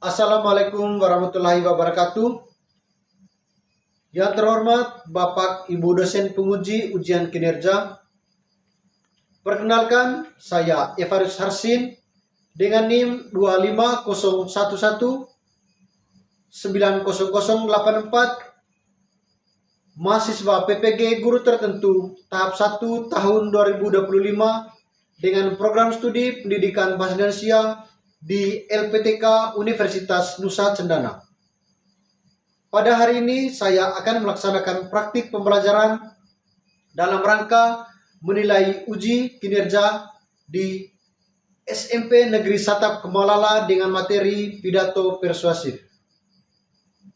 Assalamualaikum warahmatullahi wabarakatuh. Yang terhormat Bapak Ibu dosen penguji ujian kinerja. Perkenalkan, saya Evarus Harsin dengan NIM 25011 90084, mahasiswa PPG Guru Tertentu tahap 1 tahun 2025 dengan program studi pendidikan bahasa Indonesia di LPTK Universitas Nusa Cendana. Pada hari ini saya akan melaksanakan praktik pembelajaran dalam rangka menilai uji kinerja di SMP Negeri Satap Kemalala dengan materi pidato persuasif.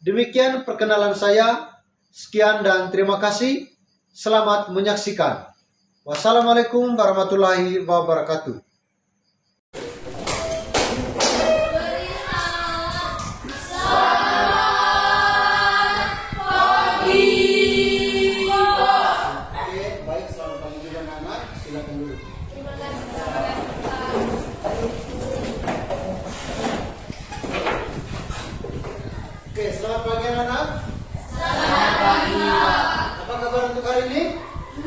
Demikian perkenalan saya. Sekian dan terima kasih. Selamat menyaksikan. Wassalamualaikum warahmatullahi wabarakatuh. Oke, selamat pagi anak-anak. Selamat pagi. Apa kabar untuk hari ini?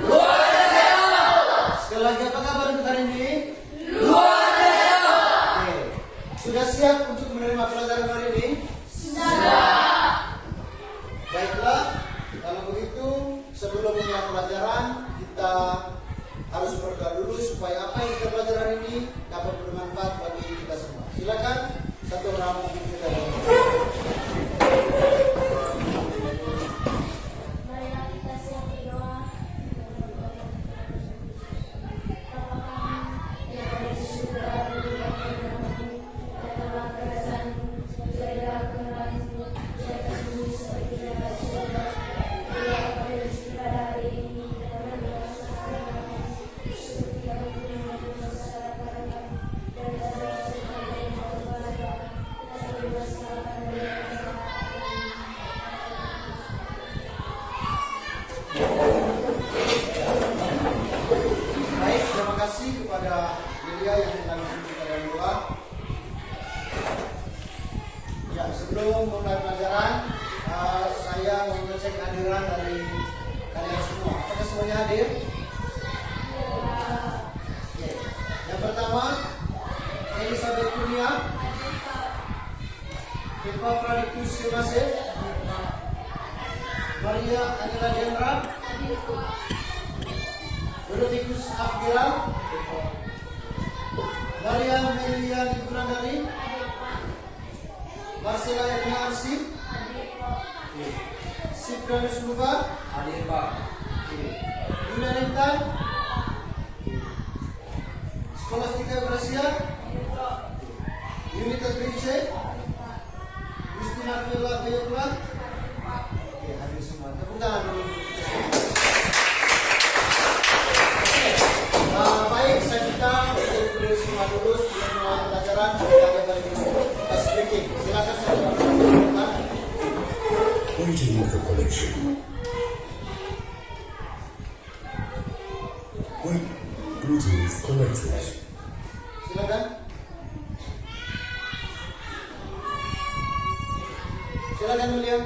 Luar biasa. Sekali lagi, apa kabar untuk hari ini? Luar biasa. Oke, sudah siap untuk menerima pelajaran hari ini? Sudah. Baiklah, kalau begitu sebelum mulai pelajaran kita harus berdoa dulu supaya apa yang kita pelajari hari ini dapat bermanfaat bagi kita semua. Silakan satu orang mungkin kita berdoa. Kepada Lilia yang telah memberikan doa. Ya, sebelum mulai pelajaran, saya mengecek kehadiran dari kalian semua. Apakah semuanya hadir? Oke. Yang pertama, Elizabeth Kunia, Pipa Fradikus Yunasef, Maria Anila Dendra, Dorotikus Afgiral, Maria Melia Nikunandari, Marcela Erna Arsip, Sipranus Luba, hadir Pak, Yuna Nintan, Skolastika Gracia, Yunita Trince, Justina Villa Villa. Oke, hadir semua. Tepuk tangan dulu. Baik, saya minta untuk berdiri semua dulu sebelum mulai pelajaran. Kita balik speaking. Silakan saya lakukan. Waiting for connection. Wait, Bluetooth connected. Silakan. Silakan Mulia.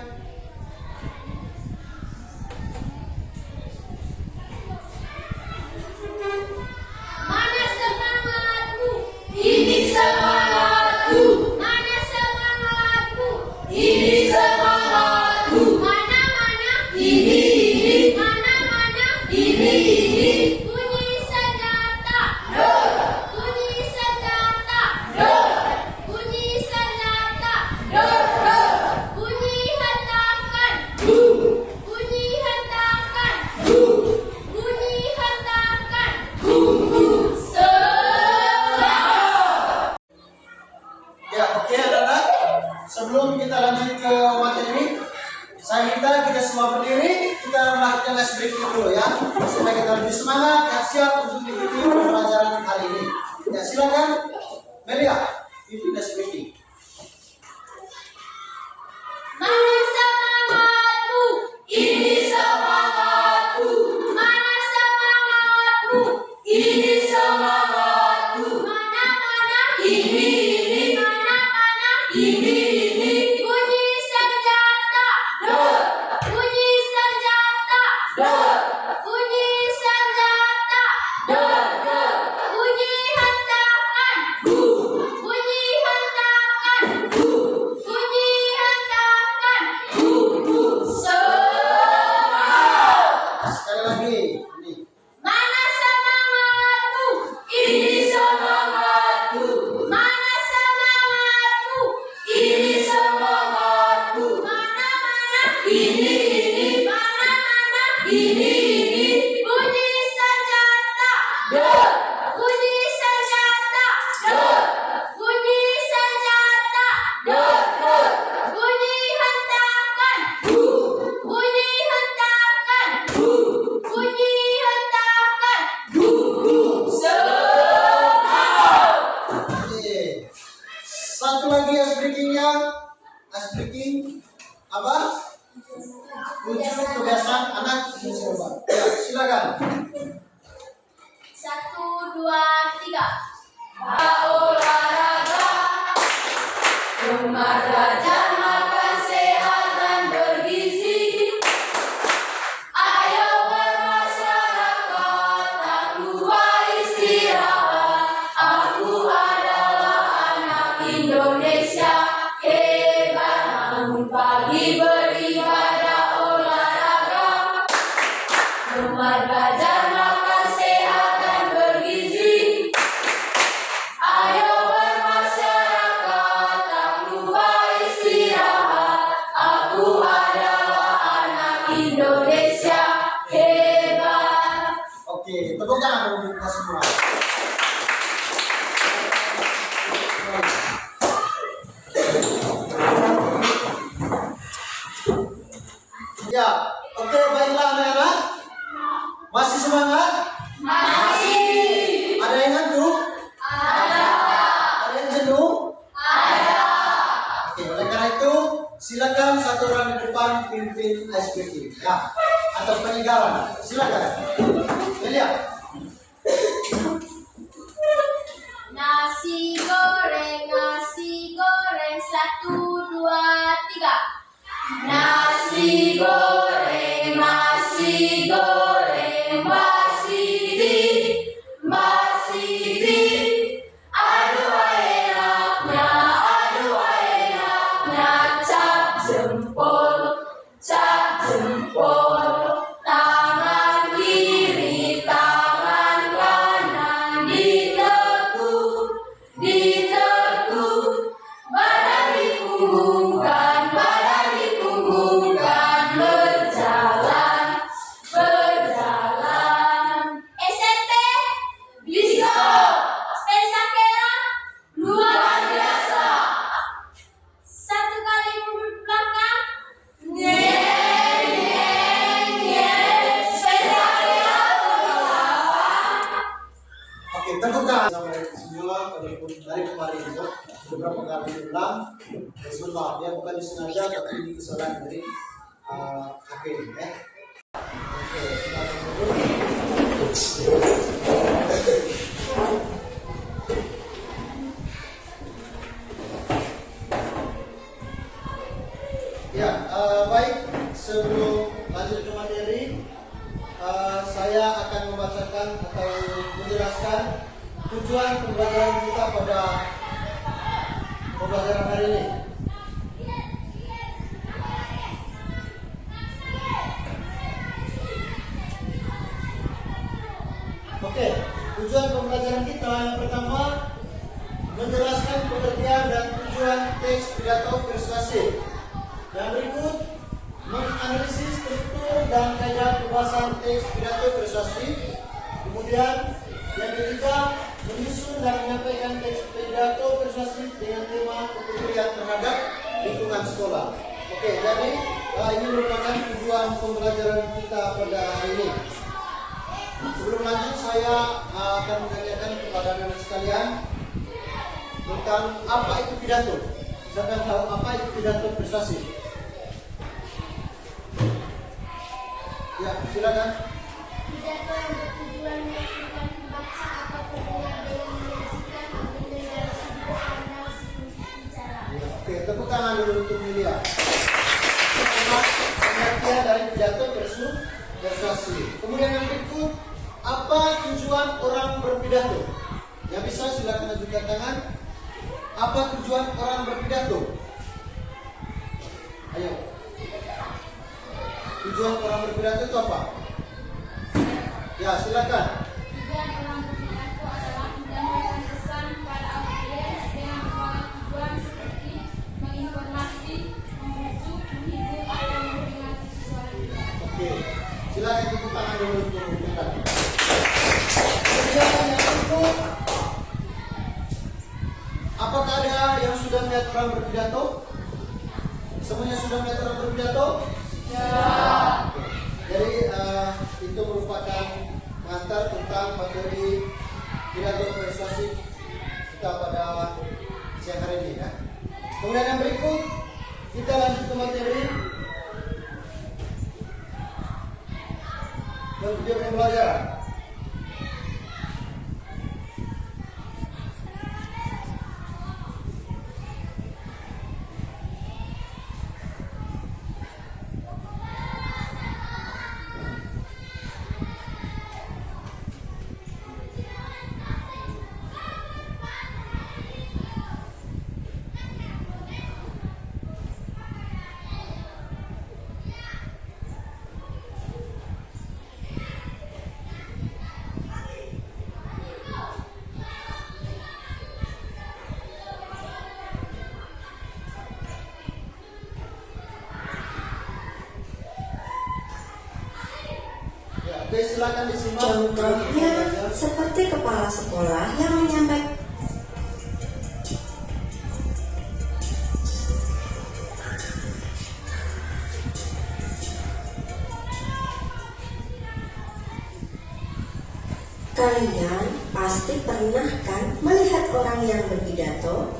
Sebelum kita lanjut ke materi, saya minta kita semua berdiri, kita melakukan ice breaking dulu ya, supaya kita lebih semangat dan siap untuk mengikuti pelajaran hari ini. Ya, silakan Melia, pimpin ice breaking. Mana semangatmu? Ini semangatku. Mana semangatmu? Ini semangatku. Mana ini. Mana ini. ice breakingnya, ice breaking apa? 7 kebiasaan anak coba. Ya, silakan. 1, 2, 3. Olahraga, rumah belajar makan sehat dan bergizi. Ayo bermasyarakat, tak lupa istirahat. Aku adalah anak Indonesia hebat, bangun pagi beribadah olahraga. Rumah belajar makan sehat dan bergizi. Ayo bermasyarakat, tak lupa istirahat. Aku adalah anak Indonesia hebat. Oke, tepuk tangan untuk kita semua. Ya, oke, baiklah anak-anak. Masih semangat? Masih Ada yang ngantuk? ada. Ada yang jenuh? Ada. Oke, oleh karena itu silakan satu orang di depan pimpin ice breaking. Ya, atau penyegaran. Silakan. Lihat. Nasi goreng, 1, 2, 3. Nasi goreng, Mbak Siti. Aduh enaknya, cap jempol. Tangan kiri, tangan kanan ditekuk. Badan dipunggungkan, berjalan. SMP bisa. Spesakela luar biasa. 1 kali mundur ke belakang. Spesakela Oke, tepuk tangan. Sampai semua walaupun dari kemarin itu beberapa kali diulang. Sebentar, ya bukan disengaja tapi ini kesalahan dari hakim ya. Oke, silakan dulu. Ya, baik. Sebelum lanjut ke materi, saya akan membacakan atau menjelaskan tujuan pembelajaran kita pada pembelajaran hari ini. Oke, tujuan pembelajaran kita yang pertama menjelaskan pengertian dan tujuan teks pidato persuasif. Yang berikut menganalisis struktur dan kaidah pembahasan teks pidato persuasif. Kemudian yang ketiga menyusun dan menyampaikan teks pidato persuasif dengan tema kepedulian terhadap lingkungan sekolah. Oke, jadi ini merupakan tujuan pembelajaran kita pada hari ini. Sebelum lanjut, saya akan menanyakan kepada anak sekalian tentang apa itu pidato. Siapa yang tahu apa itu pidato persuasif? Ya, silakan. Pidato yang bertujuan meyakinkan pembaca atau pendengar dengan menyajikan agenda yang sederhana bicara. Ya, oke, tepuk tangan dulu untuk Milia. Pengertian dari pidato persuasif. Kemudian yang berikut, apa tujuan orang berpidato? Yang bisa silakan ajukan tangan. Apa tujuan orang berpidato? Ayo. Tujuan orang berpidato itu apa? Ya, silakan. Tujuan orang berpidato adalah menyampaikan pesan pada audiens dengan berbagai tujuan seperti menginformasi, membujuk, menghibur, atau memperingati sesuatu. Oke, silakan tepuk tangan dulu untuk mereka. Kemudian yang berikut, apakah ada yang sudah melihat orang berpidato? Semuanya sudah melihat orang berpidato? Ya. Jadi itu merupakan pengantar tentang materi pidato persuasif kita pada siang hari ini ya. Kemudian yang berikut, kita lanjut ke materi. Ke video pembelajaran. Oke, silakan disimak. Contohnya seperti kepala sekolah yang menyampaikan kalian pasti pernah kan melihat orang yang berpidato?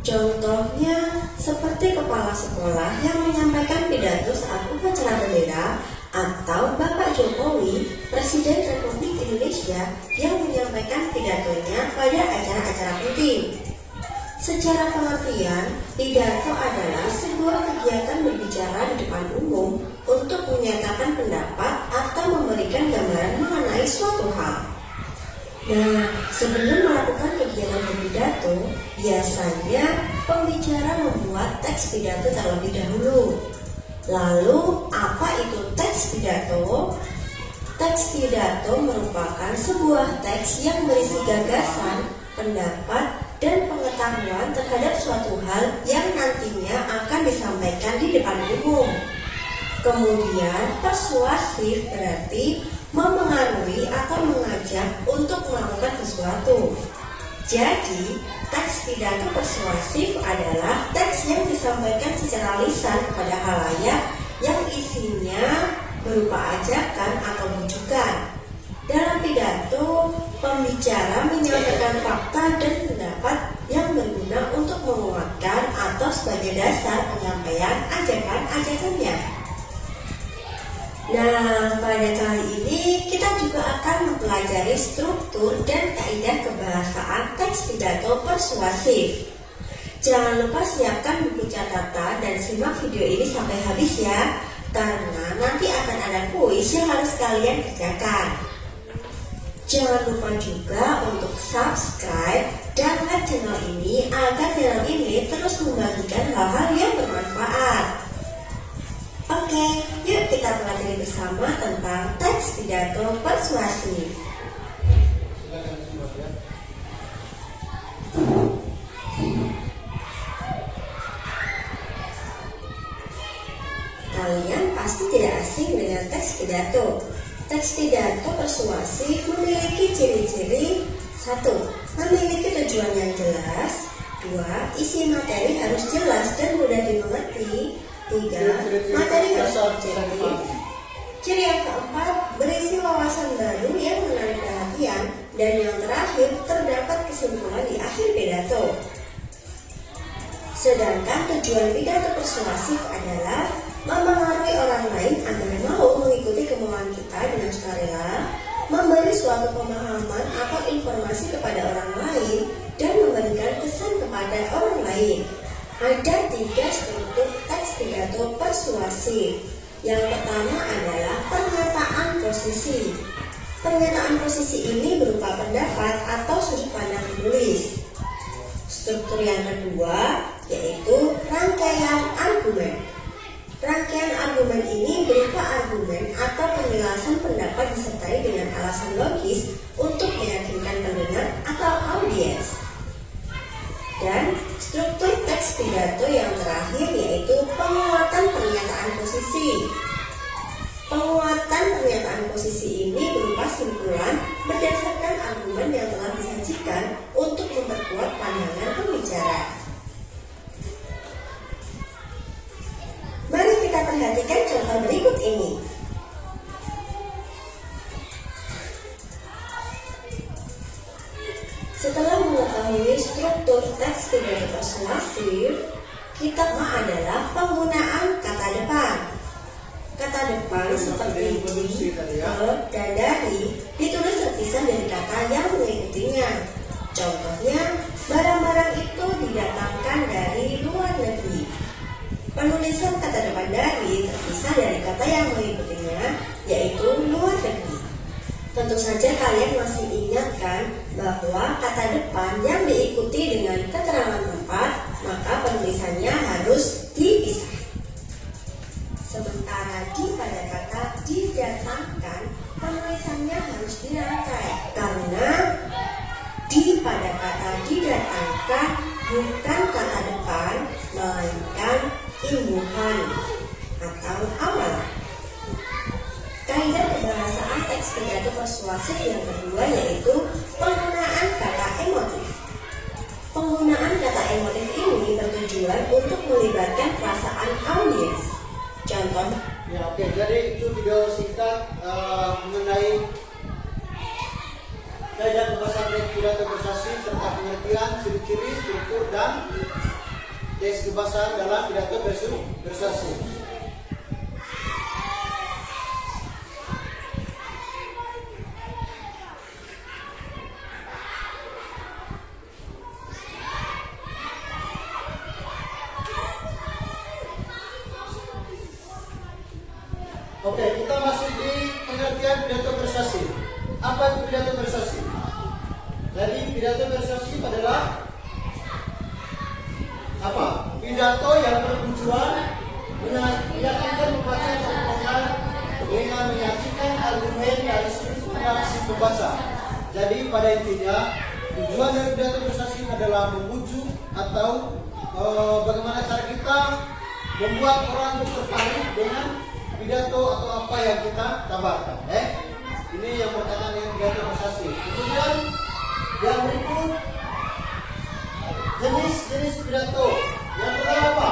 Contohnya seperti kepala sekolah yang menyampaikan pidato saat upacara bendera, atau Bapak Jokowi, Presiden Republik Indonesia yang menyampaikan pidatonya pada acara-acara penting. Secara pengertian, pidato adalah sebuah kegiatan berbicara di depan umum untuk menyatakan pendapat atau memberikan gambaran mengenai suatu hal. Nah, sebelum melakukan kegiatan berpidato, biasanya pembicara membuat teks pidato terlebih dahulu. Lalu, apa itu teks pidato? Teks pidato merupakan sebuah teks yang berisi gagasan, pendapat, dan pengetahuan terhadap suatu hal yang nantinya akan disampaikan di depan umum. Kemudian, persuasif berarti memengaruhi atau mengajak untuk melakukan sesuatu. Jadi, teks pidato persuasif adalah teks yang disampaikan secara lisan kepada khalayak yang isinya berupa ajakan atau rujukan. Dalam pidato, pembicara menyampaikan fakta dan pendapat yang berguna untuk menguatkan atau sebagai dasar penyampaian ajakan-ajakannya. Nah, pada kali ini kita juga akan mempelajari struktur dan kaidah kebahasaan teks pidato persuasif. Jangan lupa siapkan buku catatan dan simak video ini sampai habis ya, karena nanti akan ada kuis yang harus kalian kerjakan. Jangan lupa juga untuk subscribe dan like channel ini agar channel ini terus membagikan hal-hal yang bermanfaat. Oke, yuk kita pelajari bersama tentang teks pidato persuasif. Silakan disimak ya. Kalian pasti tidak asing dengan teks pidato. Teks pidato persuasif memiliki ciri-ciri: 1. Memiliki tujuan yang jelas. 2. Isi materi harus jelas dan mudah dimengerti. 3. Materi harus objektif. Ciri yang keempat, berisi wawasan baru yang menarik perhatian. Dan yang terakhir, terdapat kesimpulan di akhir pidato. Sedangkan tujuan pidato persuasif adalah memengaruhi orang lain agar mau mengikuti kemauan kita dengan sukarela, memberi suatu pemahaman atau informasi kepada orang lain, dan memberikan kesan kepada orang lain. Ada 3 struktur teks pidato persuasif. Yang pertama adalah pernyataan posisi. Pernyataan posisi ini berupa pendapat atau sudut pandang penulis. Struktur yang kedua yaitu rangkaian argumen. Rangkaian argumen ini berupa argumen atau penjelasan pendapat disertai dengan alasan logis untuk meyakinkan pendengar atau audiens. Dan struktur teks pidato yang terakhir yaitu penguatan pernyataan posisi. Penguatan pernyataan posisi ini berupa simpulan berdasarkan argumen yang telah disajikan untuk memperkuat pandangan pembicara. Mari kita perhatikan contoh berikut ini. Setelah mengetahui struktur teks pidato persuasif, Kitab Ma adalah penggunaan kata depan. Kata depan seperti di, ke, dan dari ditulis terpisah dari kata yang mengikutinya. Contohnya, barang-barang itu didatangkan dari luar negeri. Penulisan kata depan dari terpisah dari kata yang mengikutinya, yaitu luar negeri. Tentu saja kalian masih ingat kan bahwa kata depan yang diikuti dengan keterangan tempat, maka penulisannya harus dipisah. Sementara di pada kata didatangkan, penulisannya harus dirangkai karena di pada kata didatangkan bukan kata depan, melainkan imbuhan atau awal. Kaidah kebahasaan teks pidato persuasif yang kedua yaitu penggunaan kata emotif. Penggunaan kata emotif ini bertujuan untuk melibatkan perasaan audiens. Contoh. Ya, oke. Jadi itu video singkat mengenai kaidah kebahasaan teks pidato persuasif serta pengertian, ciri-ciri, struktur dan teks kebahasaan dalam pidato persuasif. Oke, kita masuk di pengertian pidato persuasif. Apa itu pidato persuasif? Jadi pidato persuasif adalah apa? Pidato yang bertujuan meyakinkan pembaca atau pendengar dengan menyajikan argumen dari sudut pandang si pembaca. Jadi pada intinya tujuan dari pidato persuasif adalah membujuk atau bagaimana cara kita membuat orang tertarik dengan pidato atau apa yang kita tawarkan. Ini yang berkaitan dengan pidato persuasif. Kemudian yang berikut jenis-jenis pidato. Yang pertama apa?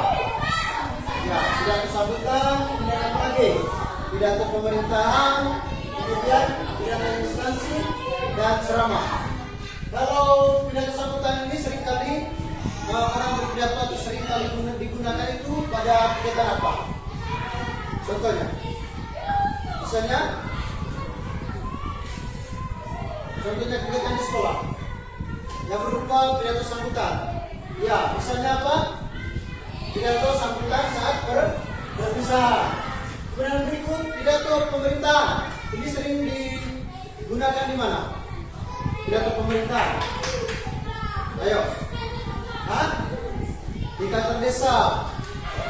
Ya, pidato sambutan, kemudian apa lagi? Pidato pemerintahan, kemudian pidato instansi dan ceramah. Kalau pidato sambutan ini seringkali orang berpidato atau seringkali digunakan itu pada kegiatan apa? Contohnya, misalnya kegiatan di sekolah yang berupa pidato sambutan. Ya, misalnya apa? Pidato sambutan saat berpisah. Kemudian berikut pidato pemerintah. Ini sering digunakan di mana? Pidato pemerintah. Ayo, di kantor desa,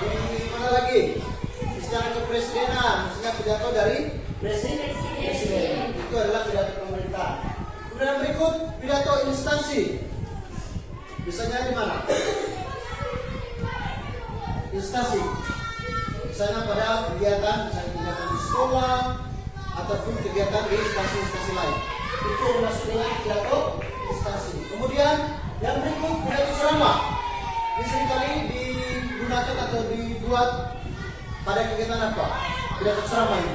di mana lagi? Istana kepresidenan, misalnya pidato dari presiden. Itu adalah pidato pemerintah. Kemudian berikut pidato instansi. Misalnya di mana? Instansi. Misalnya pada kegiatan, misalnya kegiatan di sekolah ataupun kegiatan di instansi-instansi lain. Itu masuk dengan pidato instansi. Kemudian yang berikut pidato ceramah. Ini seringkali digunakan atau dibuat pada kegiatan apa? Pidato ceramah ini.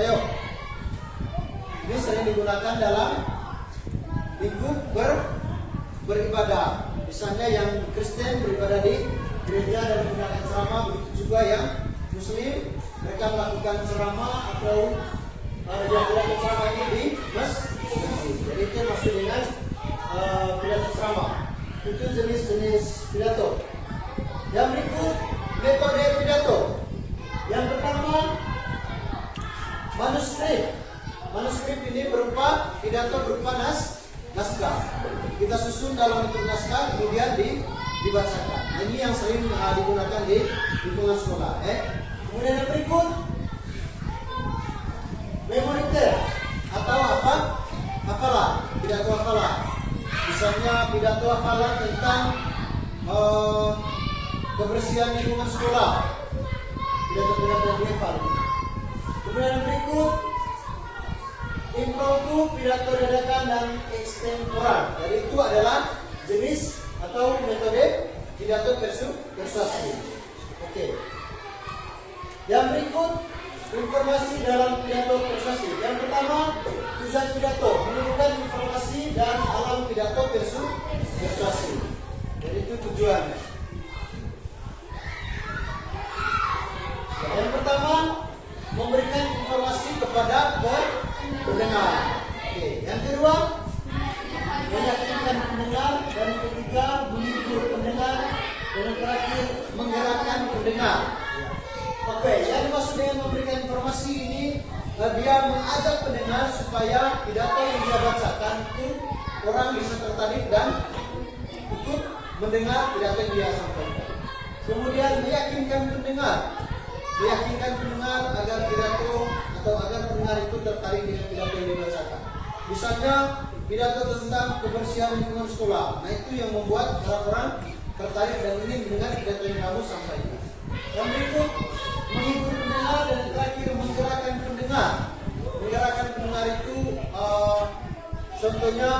Ayo. Ini sering digunakan dalam lingkup beribadah. Misalnya yang Kristen beribadah di gereja dan menggunakan ceramah, begitu juga yang Muslim mereka melakukan ceramah atau yang melakukan ceramah ini di masjid. Jadi itu masuk dengan pidato ceramah. Itu jenis-jenis pidato. Yang berikut metode pidato. Yang pertama manuskrip. Manuskrip ini berupa pidato berupa naskah. Kita susun dalam bentuk naskah kemudian dibacakan. Nah, ini yang sering digunakan di lingkungan sekolah. Kemudian yang berikut memoriter atau apa? Hafalan. Pidato hafalan. Misalnya pidato hafalan tentang kebersihan lingkungan sekolah. Pidato-pidato dihafal. Kemudian yang berikut impromptu, pidato dadakan dan extemporan. Jadi itu adalah jenis atau metode pidato persuasif. Oke. Yang berikut informasi dalam pidato persuasif. Yang pertama tujuan pidato menunjukkan informasi dan alam pidato persuasif. Jadi itu tujuannya. mendengar. Oke, yang kedua, meyakinkan pendengar, dan ketiga, menghibur pendengar, dan yang terakhir, menggerakkan pendengar. Oke, yang dimaksud dengan memberikan informasi ini, dia mengajak pendengar supaya pidato yang dia bacakan itu orang bisa tertarik dan ikut mendengar pidato yang dia sampaikan. Kemudian meyakinkan pendengar agar pidato atau agar pendengar itu tertarik dengan pidato yang dibacakan. Misalnya pidato tentang kebersihan lingkungan sekolah. Nah, itu yang membuat orang-orang tertarik dan ingin mendengar pidato yang kamu sampaikan. Yang berikut, menghibur pendengar, dan yang terakhir menggerakkan pendengar. Menggerakkan pendengar itu contohnya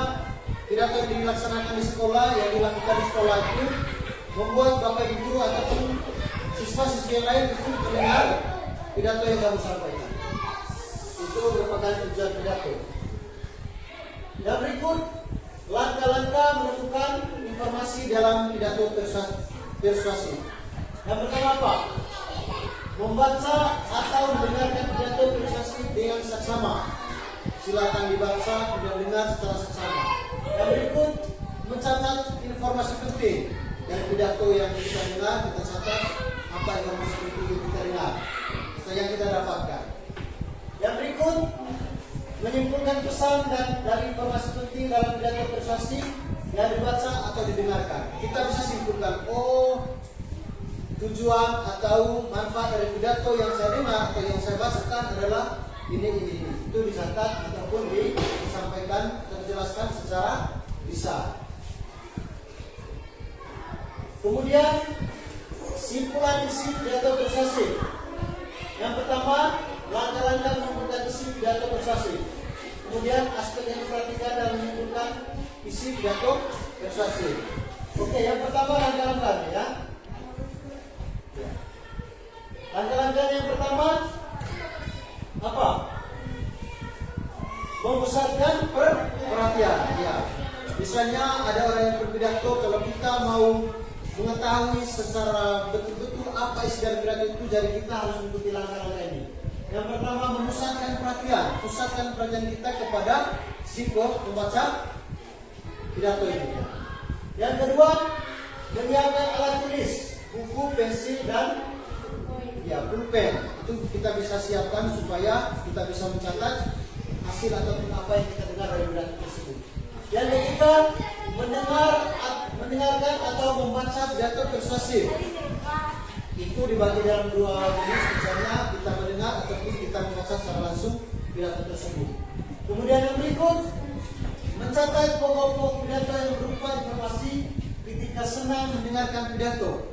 pidato yang dilaksanakan di sekolah, yang dilakukan di sekolah itu membuat bapak ibu guru ataupun siswa-siswi yang lain itu mendengar pidato yang kamu sampaikan. Itu merupakan tujuan pidato. Yang berikut, langkah-langkah menentukan informasi dalam pidato persuasif. Yang pertama apa? Membaca atau mendengarkan pidato persuasif dengan saksama. Silakan dibaca dan dengar secara saksama. Yang berikut, mencatat informasi penting dari pidato yang kita dengar. Kita catat apa informasi penting yang kita dengar, yang kita dapatkan. Yang berikut, menyimpulkan pesan dan dari informasi penting dalam pidato persuasif yang dibaca atau didengarkan. Kita bisa simpulkan, tujuan atau manfaat dari pidato yang saya dengar atau yang saya bacakan adalah ini. Itu dicatat ataupun disampaikan dan dijelaskan secara lisan. Kemudian simpulan isi pidato persuasif. Yang pertama, langkah-langkah menyimpulkan isi pidato persuasif. Kemudian aspek yang diperhatikan dalam menyimpulkan isi pidato persuasif. Oke, yang pertama langkah-langkahnya ya. Langkah-langkah yang pertama apa? Memusatkan perhatian. Ya. Misalnya ada orang yang berpidato, kalau kita mau mengetahui secara betul-betul apa isi dari pidato itu, jadi kita harus mengikuti langkah-langkah ini. Yang pertama, memusatkan perhatian. Pusatkan perhatian kita kepada si pembaca pidato ini. Yang kedua, menyiapkan alat tulis, buku, pensil, dan pulpen. Itu kita bisa siapkan supaya kita bisa mencatat hasil ataupun apa yang kita dengar dari pidato tersebut. Yang ketiga, mendengarkan atau membaca pidato persuasif. Itu dibagi dalam dua jenis, misalnya kita mendengar ataupun kita membaca secara langsung pidato tersebut. Kemudian yang berikut, mencatat pokok-pokok pidato yang berupa informasi ketika senang mendengarkan pidato.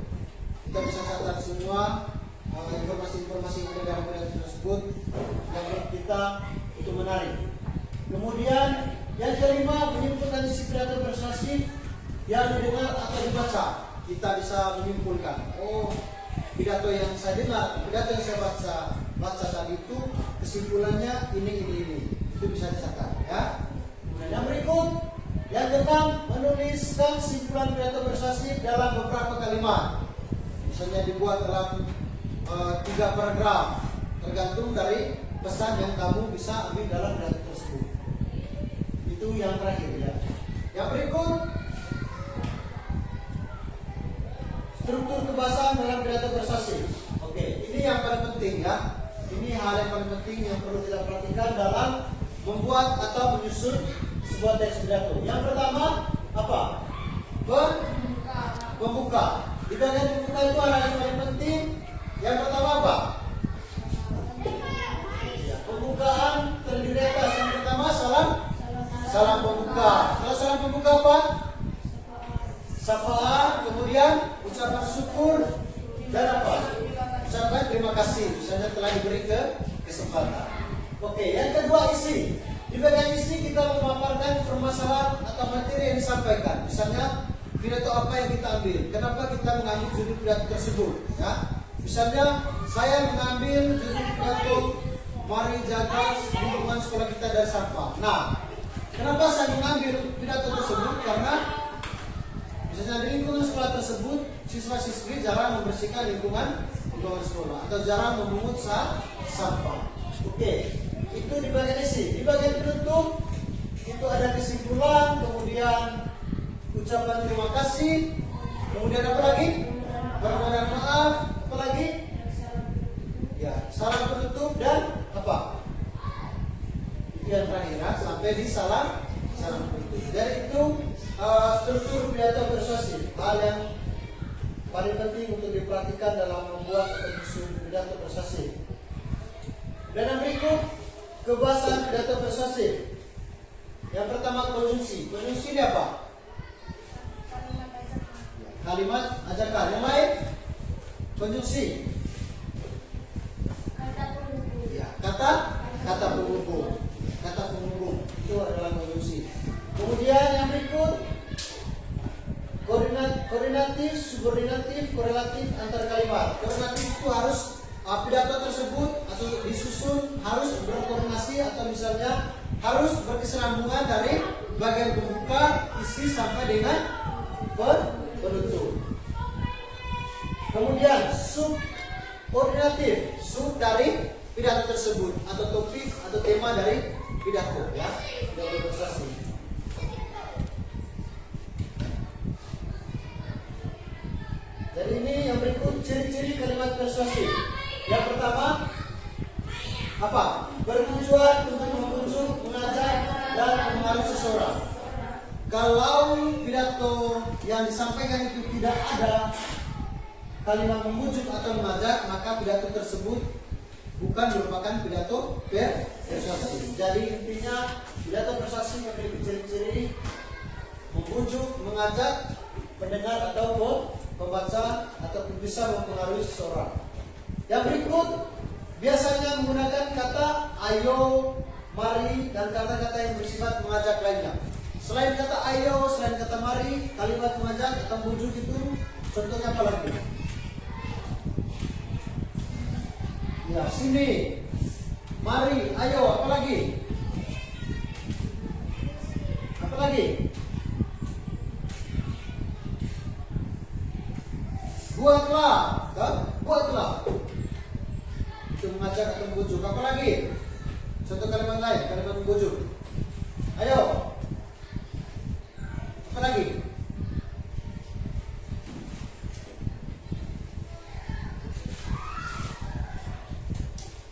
Kita bisa catat semua informasi-informasi yang ada dalam pidato tersebut yang menurut kita itu menarik. Kemudian yang kelima, menyimpulkan isi pidato persuasif yang didengar atau dibaca. Kita bisa menyimpulkan, pidato yang saya dengar, pidato yang saya baca tadi itu kesimpulannya ini. Itu bisa dicatat ya. Kemudian yang berikut, yang keenam, menuliskan kesimpulan pidato persuasif dalam beberapa kalimat. Misalnya dibuat dalam 3 paragraf, tergantung dari pesan yang kamu bisa ambil dalam pidato tersebut. Itu yang terakhir ya. Yang berikut, struktur kebahasaan dalam pidato persuasif. Oke, ini yang paling penting ya. Ini hal yang paling penting yang perlu kita perhatikan dalam membuat atau menyusun sebuah teks pidato. Yang pertama apa? Pembuka. Di bagian pembuka itu ada yang paling penting. Yang pertama apa? Pembukaan terdiri atas yang pertama salam pembuka. Kalau salam pembuka apa? Sapaan, kemudian ucapan syukur dan apa? Ucapan terima kasih, misalnya telah diberi kesempatan. Oke, yang kedua isi. Di bagian isi kita memaparkan permasalahan atau materi yang disampaikan. Misalnya pidato apa yang kita ambil, kenapa kita mengambil judul pidato tersebut? Ya, misalnya saya mengambil judul pidato mari jaga lingkungan sekolah kita dari sampah. Nah, kenapa saya mengambil pidato tersebut? Karena misalnya di lingkungan sekolah tersebut siswa-siswi jarang membersihkan lingkungan sekolah atau jarang memungut sampah. Oke, itu di bagian isi. Di bagian penutup itu ada kesimpulan, kemudian ucapan terima kasih, kemudian apa lagi? Permohonan maaf, apa lagi? Ya, salam penutup dan apa? Itu yang terakhir ya, sampai di salam penutup. Jadi itu struktur pidato persuasif, hal yang paling penting untuk diperhatikan dalam membuat atau menyusun pidato persuasif. Dan yang berikut kebahasan pidato persuasif. Yang pertama konjungsi. Konjungsi ini apa? Kalimat ajakan. Yang lain konjungsi. Ya, kata penghubung. Kata penghubung itu adalah konjungsi. Kemudian yang berikut koordinatif, subordinatif, korelatif antar kalimat. Koordinatif itu harus pidato tersebut atau disusun harus berkoordinasi atau misalnya harus berkesinambungan dari bagian pembuka, isi sampai dengan penutup. Kemudian subordinatif, sub dari pidato tersebut atau topik atau tema dari pidato ya, pidato persuasif. Jadi ini yang berikut ciri-ciri kalimat persuasif. Yang pertama apa? Bertujuan untuk membujuk, mengajak dan mempengaruhi seseorang. Kalau pidato yang disampaikan itu tidak ada kalimat membujuk atau mengajak, maka pidato tersebut bukan merupakan pidato persuasif. Jadi intinya pidato persuasif memiliki ciri-ciri membujuk, mengajak pendengar atau pembaca atau bisa mempengaruhi seseorang. Yang berikut biasanya menggunakan kata ayo, mari, dan kata-kata yang bersifat mengajak lainnya. Selain kata ayo, selain kata mari, kalimat mengajak atau membujuk itu contohnya apa lagi? Ya, sini, mari, ayo, apa lagi? Apa lagi? Buatlah, buatlah. Itu mengajak atau membujuk. Apa lagi? Contoh kalimat lain, kalimat membujuk. Ayo. Apa lagi?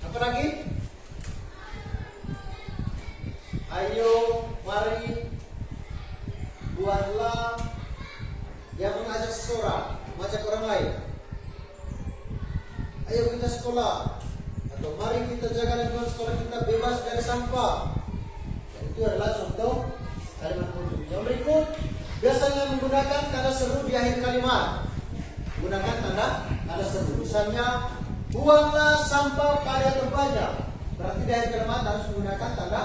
Apa lagi? Ayo, mari, buatlah. Yang mengajak seseorang, mengajak orang lain. Ayo kita sekolah, atau mari kita jaga lingkungan sekolah kita bebas dari sampah. Itu adalah contoh kalimat membujuk. Yang berikut biasanya menggunakan tanda seru di akhir kalimat. Menggunakan tanda seru. Misalnya, buanglah sampah pada tempatnya. Berarti di akhir kalimat harus menggunakan tanda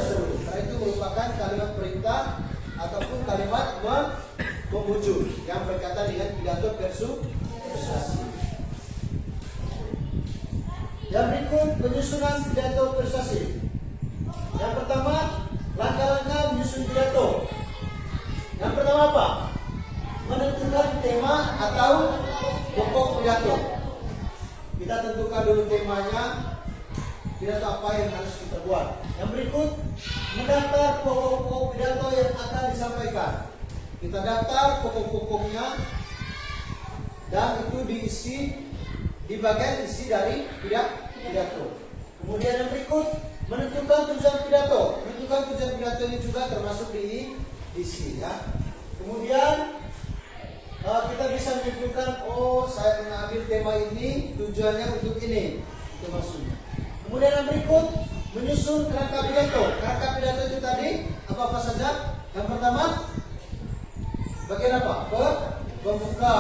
seru. Karena itu merupakan kalimat perintah ataupun kalimat membujuk yang berkaitan dengan pidato persuasif. Yang berikut penyusunan pidato persuasif. Yang pertama, langkah-langkah menyusun pidato. Yang pertama apa? Menentukan tema atau pokok pidato. Kita tentukan dulu temanya, pidato apa yang harus kita buat. Yang berikut, mendaftar pokok-pokok pidato yang akan disampaikan. Kita daftar pokok-pokoknya dan itu diisi di bagian isi dari pidato. Kemudian yang berikut menentukan tujuan pidato. Menentukan tujuan pidato ini juga termasuk di isi ya. Kemudian kita bisa menentukan, oh saya mengambil tema ini tujuannya untuk ini, itu maksudnya. Kemudian yang berikut menyusun kerangka pidato. Kerangka pidato itu tadi apa saja? Yang pertama bagian apa? Pembuka.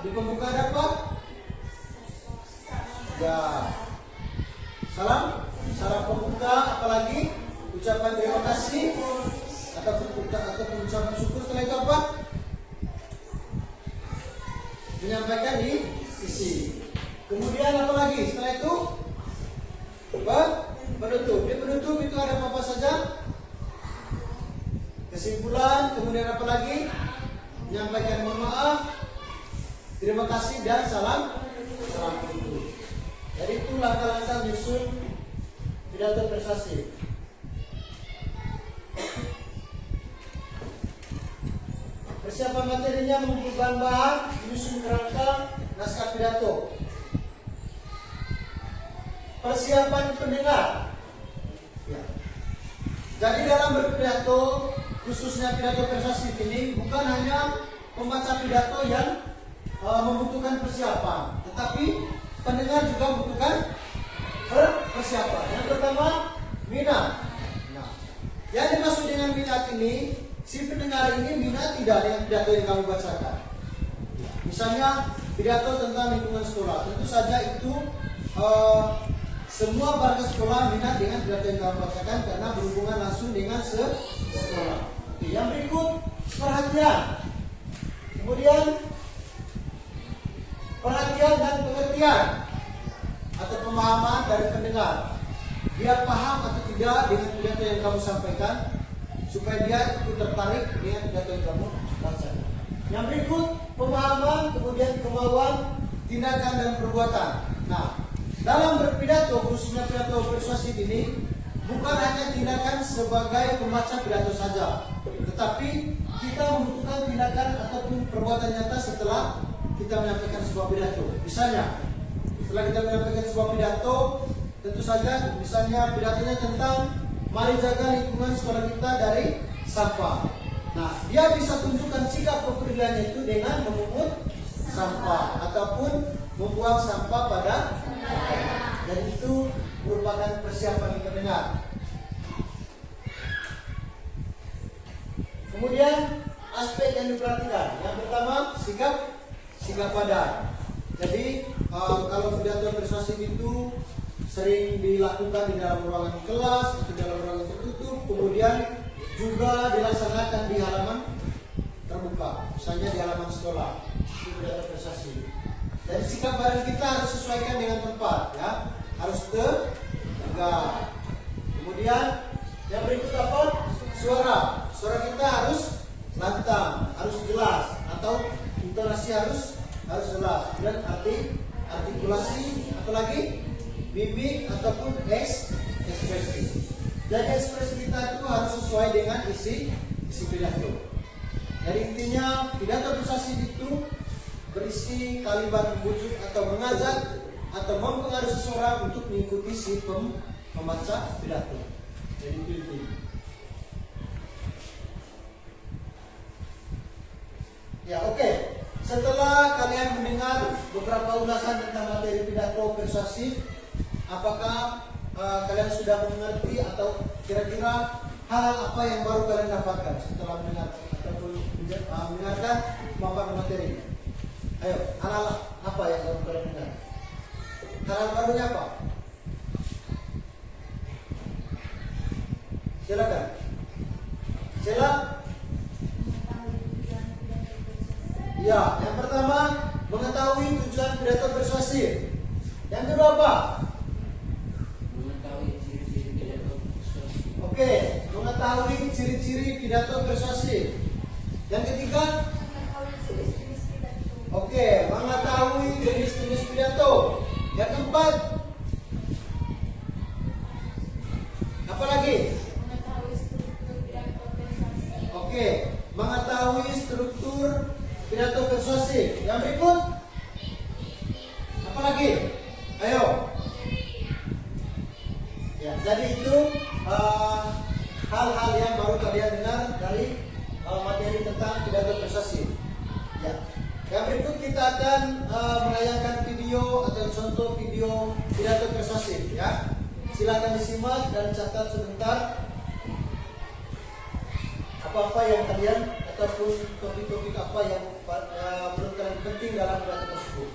Di pembuka ada apa? Ya, salam pembuka, apalagi ucapan terima kasih atau ucapan syukur. Setelah itu apa? Menyampaikan di isi. Kemudian apa lagi? Setelah itu penutup. Di penutup itu ada apa saja? Kesimpulan. Kemudian apa lagi? Menyampaikan mohon maaf, terima kasih dan salam penutup. Jadi itu langkah-langkah menyusun pidato persuasif. Persiapan materinya mengumpulkan bahan, menyusun kerangka naskah pidato. Persiapan pendengar. Ya. Jadi dalam berpidato, khususnya pidato persuasif ini bukan hanya pembaca pidato yang membutuhkan persiapan, tetapi pendengar juga membutuhkan persiapan. Yang pertama, minat. Nah, yang dimaksud dengan minat ini, si pendengar ini minat tidak dengan pidato yang kamu bacakan. Misalnya pidato tentang lingkungan sekolah, tentu saja itu semua warga sekolah minat dengan pidato yang kamu bacakan karena berhubungan langsung dengan sekolah. Yang berikut, perhatian. Kemudian perhatian dan pengertian atau pemahaman dari pendengar. Dia paham atau tidak dengan pidato yang kamu sampaikan, supaya dia ikut tertarik dengan pidato yang kamu bacakan. Yang berikut, pemahaman, kemudian kemauan, tindakan dan perbuatan. Nah, dalam berpidato, khususnya pidato persuasif ini, bukan hanya tindakan sebagai pembaca pidato saja, tetapi kita membutuhkan tindakan ataupun perbuatan nyata setelah kita menyampaikan sebuah pidato. Misalnya, setelah kita menyampaikan sebuah pidato, tentu saja misalnya pidatonya tentang mari jaga lingkungan sekolah kita dari sampah. Nah, dia bisa tunjukkan sikap kepeduliannya itu dengan memungut sampah ataupun membuang sampah pada dan itu merupakan persiapan pendengar. Kemudian aspek yang diperhatikan. Yang pertama, sikap padan. Jadi kalau pidato persuasif itu sering dilakukan di dalam ruangan kelas, di dalam ruangan tertutup, kemudian juga dilaksanakan di halaman terbuka, misalnya di halaman sekolah. Itu pidato persuasif. Jadi sikap badan kita harus sesuaikan dengan tempat, ya, harus tegak. Kemudian yang berikut apa? Suara kita harus lantang, harus jelas, atau intonasi harus jelas. Dan artikulasi, apalagi mimik ataupun ekspresi. Jadi ekspresi kita itu harus sesuai dengan isi pidato. Jadi intinya pidato persuasif itu berisi kalimat membujuk atau mengajak atau mempengaruhi seseorang untuk mengikuti si pembaca pidato. Jadi itu intinya. Ya, oke. Setelah kalian mendengar beberapa ulasan tentang materi pidato persuasif, apakah kalian sudah mengerti atau kira-kira hal apa yang baru kalian dapatkan setelah mendengar ataupun mendengarkan pemaparan materi? Ayo, hal apa yang baru kalian dengar? Hal barunya apa? Silakan. Ya, yang pertama mengetahui tujuan pidato persuasif. Yang kedua apa? Oke, mengetahui ciri-ciri pidato persuasif. Yang ketiga? Oke, mengetahui jenis-jenis pidato. Yang keempat? Apa lagi? Oke, mengetahui struktur pidato persuasif. Yang berikut? Apa lagi? Ayo. Ya, jadi itu hal-hal yang baru kalian dengar dari materi tentang pidato persuasif. Ya. Yang berikut kita akan menayangkan video atau contoh video pidato persuasif, ya. Silakan disimak dan catat sebentar apa-apa yang kalian ataupun topik-topik apa yang menurut kalian penting dalam pidato tersebut.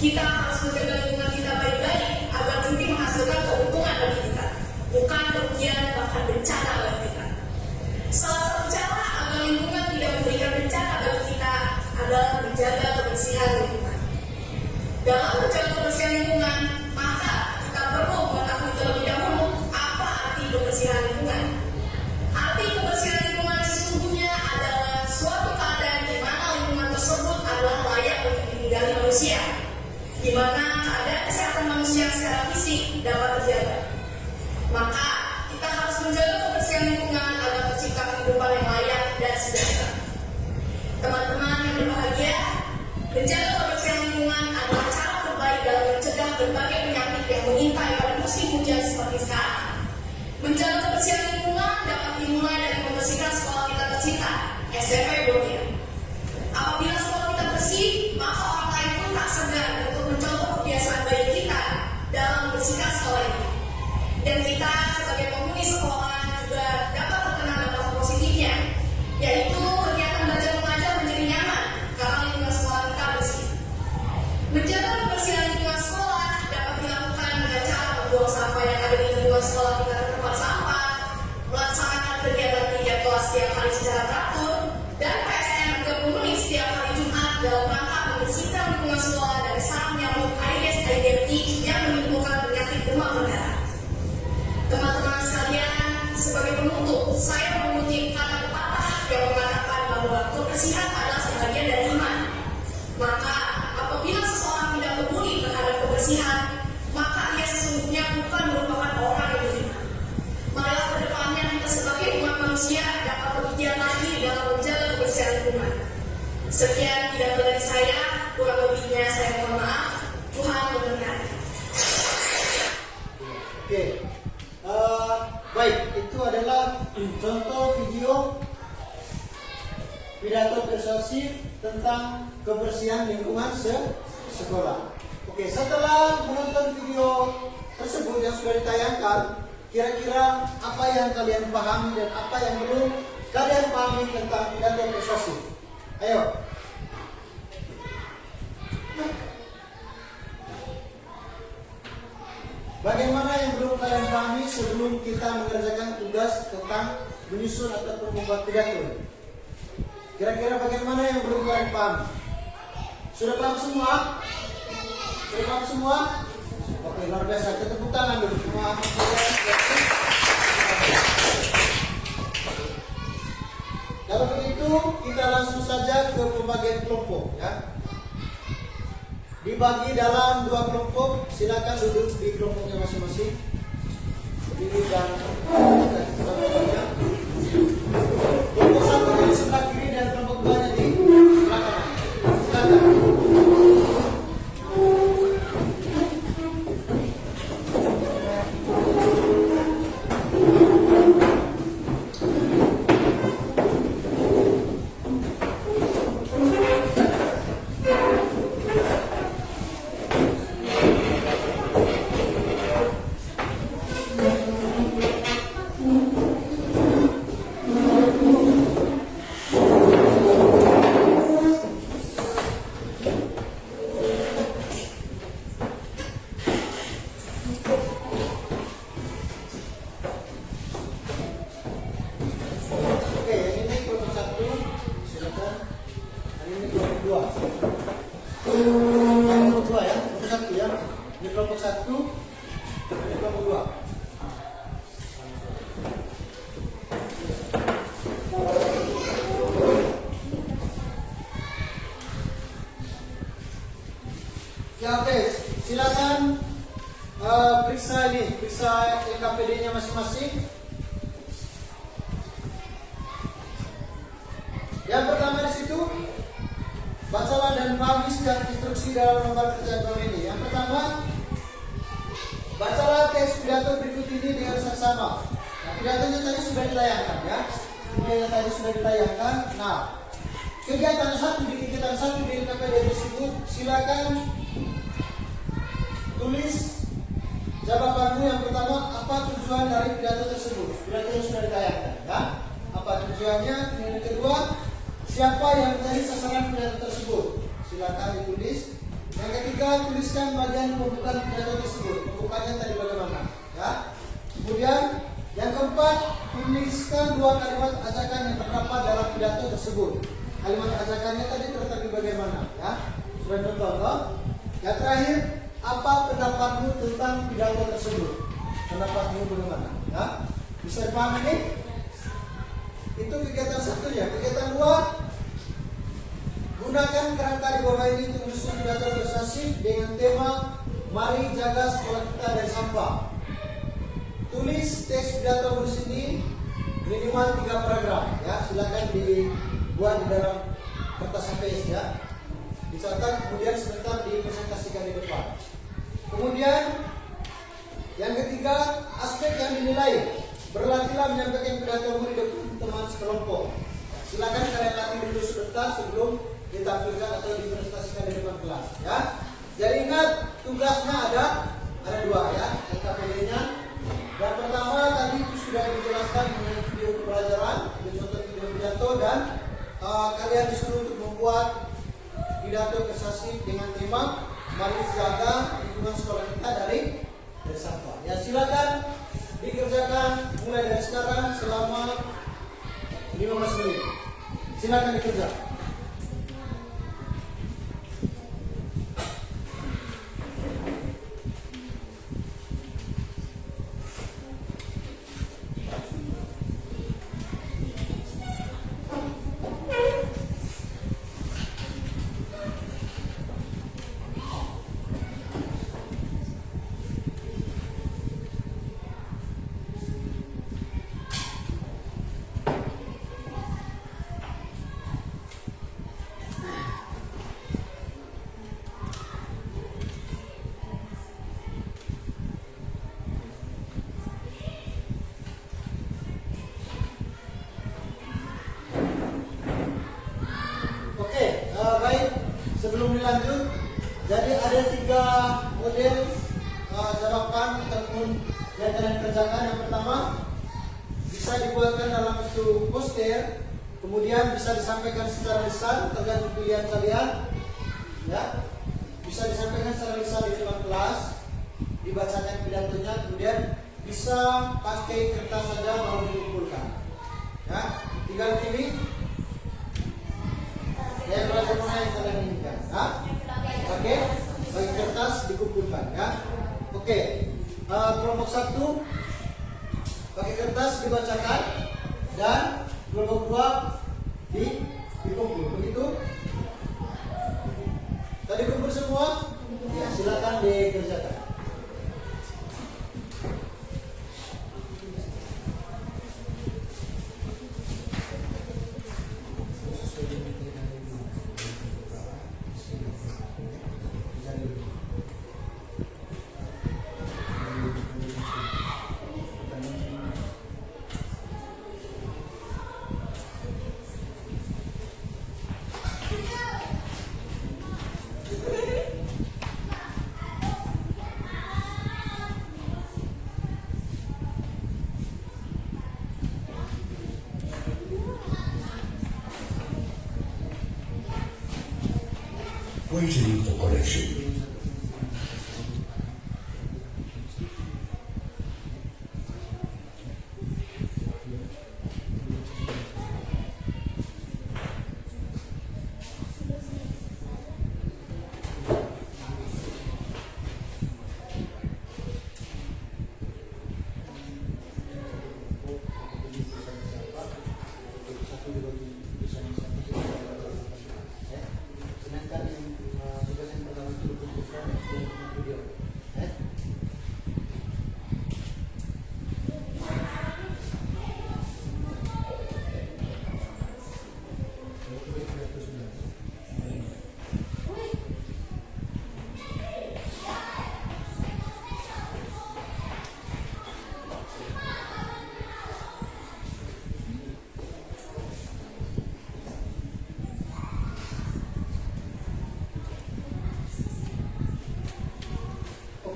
Kita harus menjaga lingkungan kita baik-baik agar nanti menghasilkan keuntungan bagi kita, bukan kerugian bahkan bencana bagi kita. Salah satu cara agar lingkungan tidak memberikan bencana bagi kita adalah menjaga kebersihan lingkungan. Dalam menjaga kebersihan lingkungan, maka kita perlu mengetahui terlebih dahulu apa arti kebersihan lingkungan. Arti kebersihan lingkungan sesungguhnya adalah suatu keadaan di mana lingkungan tersebut adalah layak untuk ditinggali manusia, di mana keadaan kesehatan manusia secara fisik dapat terjaga. Maka kita harus menjaga kebersihan lingkungan agar tercipta kehidupan yang layak dan sejahtera. Teman-teman yang berbahagia, menjaga kebersihan lingkungan adalah cara terbaik dalam mencegah berbagai penyakit yang mengintai pada musim hujan seperti sekarang. Menjaga kebersihan lingkungan dapat dimulai dari membersihkan sekolah kita tercinta, SMP Bonia. Apabila sekolah kita bersih, maka orang lain pun tak segan untuk mencontoh kebiasaan baik kita dalam membersihkan sekolah ini. Dan kita sebagai penghuni sekolah juga dapat terkena dampak positifnya, yaitu kegiatan belajar mengajar menjadi nyaman karena lingkungan sekolah kita bersih. Menjaga kebersihan lingkungan sekolah dapat dilakukan dengan cara membuang sampah yang ada di lingkungan sekolah kita ke tempat sampah, melaksanakan kegiatan kelas setiap hari secara teratur, dan PSN juga memenuhi setiap hari Jumat dalam rangka membersihkan lingkungan sekolah dari sarang nyamuk Aedes aegypti yang menimbulkan penyakit demam berdarah. Teman-teman sekalian, sebagai penutup, saya mengutip kata pepatah yang mengatakan bahwa kebersihan adalah sebagian dari iman. Maka apabila seseorang tidak peduli terhadap kebersihan, maka ia sesungguhnya bukan merupakan orang yang beriman. Marilah ke depannya kita sebagai umat manusia dapat bergiat lagi dalam menjaga kebersihan lingkungan. Sekian pidato dari saya, kurang lebihnya saya mohon maaf. Tuhan memberkati. Oke. Baik, itu adalah contoh video pidato persuasif tentang kebersihan lingkungan sekolah. Oke, setelah menonton video tersebut yang sudah ditayangkan, kira-kira apa yang kalian pahami dan apa yang belum kalian pahami tentang pidato persuasif? Ayo. Bagaimana yang belum kalian pahami sebelum kita mengerjakan tugas tentang menyusun ataupun membuat pidato? Kira-kira bagaimana yang belum kalian pahami? Sudah paham semua? Sudah paham semua? Oke, luar biasa. Kita tepuk tangan dulu semua. Kalau begitu, kita langsung saja ke pembagian kelompok, ya. Dibagi dalam 2 kelompok, silakan duduk di kelompoknya masing-masing. Berdiri dan kelompok 1 di sebelah kiri dan kelompok 2-nya di sebelah kanan. Silakan. Ya, oke, silakan periksa LKPD-nya masing-masing. Yang pertama di situ, bacalah dan pahami setiap instruksi dalam lembar kerja tahun ini. Yang pertama, bacalah teks pidato berikut ini dengan seksama. Nah, pidatonya tadi sudah ditayangkan, ya. Pidatonya tadi sudah ditayangkan. Nah, kegiatan satu di LKPD tersebut, silakan tulis jawabanmu. Yang pertama, apa tujuan dari pidato tersebut? Pidato yang sudah ditayangkan, ya. Apa tujuannya? Yang kedua, siapa yang menjadi sasaran pidato tersebut? Silakan ditulis. Yang Yang ketiga, tuliskan bagian pembukaan pidato tersebut. Pembukanya tadi bagaimana? Ya. Kemudian yang keempat, tuliskan 2 kalimat ajakan yang terdapat dalam pidato tersebut. Kalimat ajakannya tadi tertera bagaimana? Ya. Sudah nonton, toh? Yang terakhir, apa pendapatmu tentang pidato tersebut? Pendapatmu bagaimana? Ya. Bisa dipahami ini? Itu kegiatan satu ya. Kegiatan 2, gunakan kerangka di bawah ini untuk menyusun pidato persuasif dengan tema "Mari jaga sekolah kita dari sampah". Tulis teks pidato di sini minimal 3 paragraf ya. Silakan dibuat di dalam kertas HPS ya. Dicatat kemudian sebentar dipresentasikan di depan. Kemudian yang ketiga, aspek yang dinilai. Berlatihlah menyampaikan pidato di depan teman sekelompok. Silakan kalian latih dulu sebentar sebelum ditampilkan atau dipresentasikan di depan kelas ya. Jadi ingat tugasnya ada 2 ya, LKPD-nya. Yang pertama tadi sudah dijelaskan mengenai video pembelajaran, contoh video pidato, dan kalian disuruh untuk membuat pidato persuasif dengan tema "Mari jaga lingkungan sekolah kita dari sampah". Ya, silakan dikerjakan mulai dari sekarang selama 15 menit. Silakan dikerjakan. Sebelum dilanjut, jadi ada 3 model jawaban ataupun yang kalian kerjakan. Yang pertama, bisa dibuatkan dalam bentuk poster, kemudian bisa disampaikan secara lisan tergantung pilihan kalian. Ya, bisa disampaikan secara lisan di depan kelas, dibacakan pidatonya, kemudian bisa pakai kertas saja baru dikumpulkan. Ya, tinggal pilih yang mana yang kalian inginkan. Oke, bagi kertas dikumpulkan ya. Oke, kelompok 1 pakai kertas dibacakan dan kelompok 2 dikumpul. Begitu? Tadi kumpul semua? Ya, silakan dikerjakan. Waiting for connection.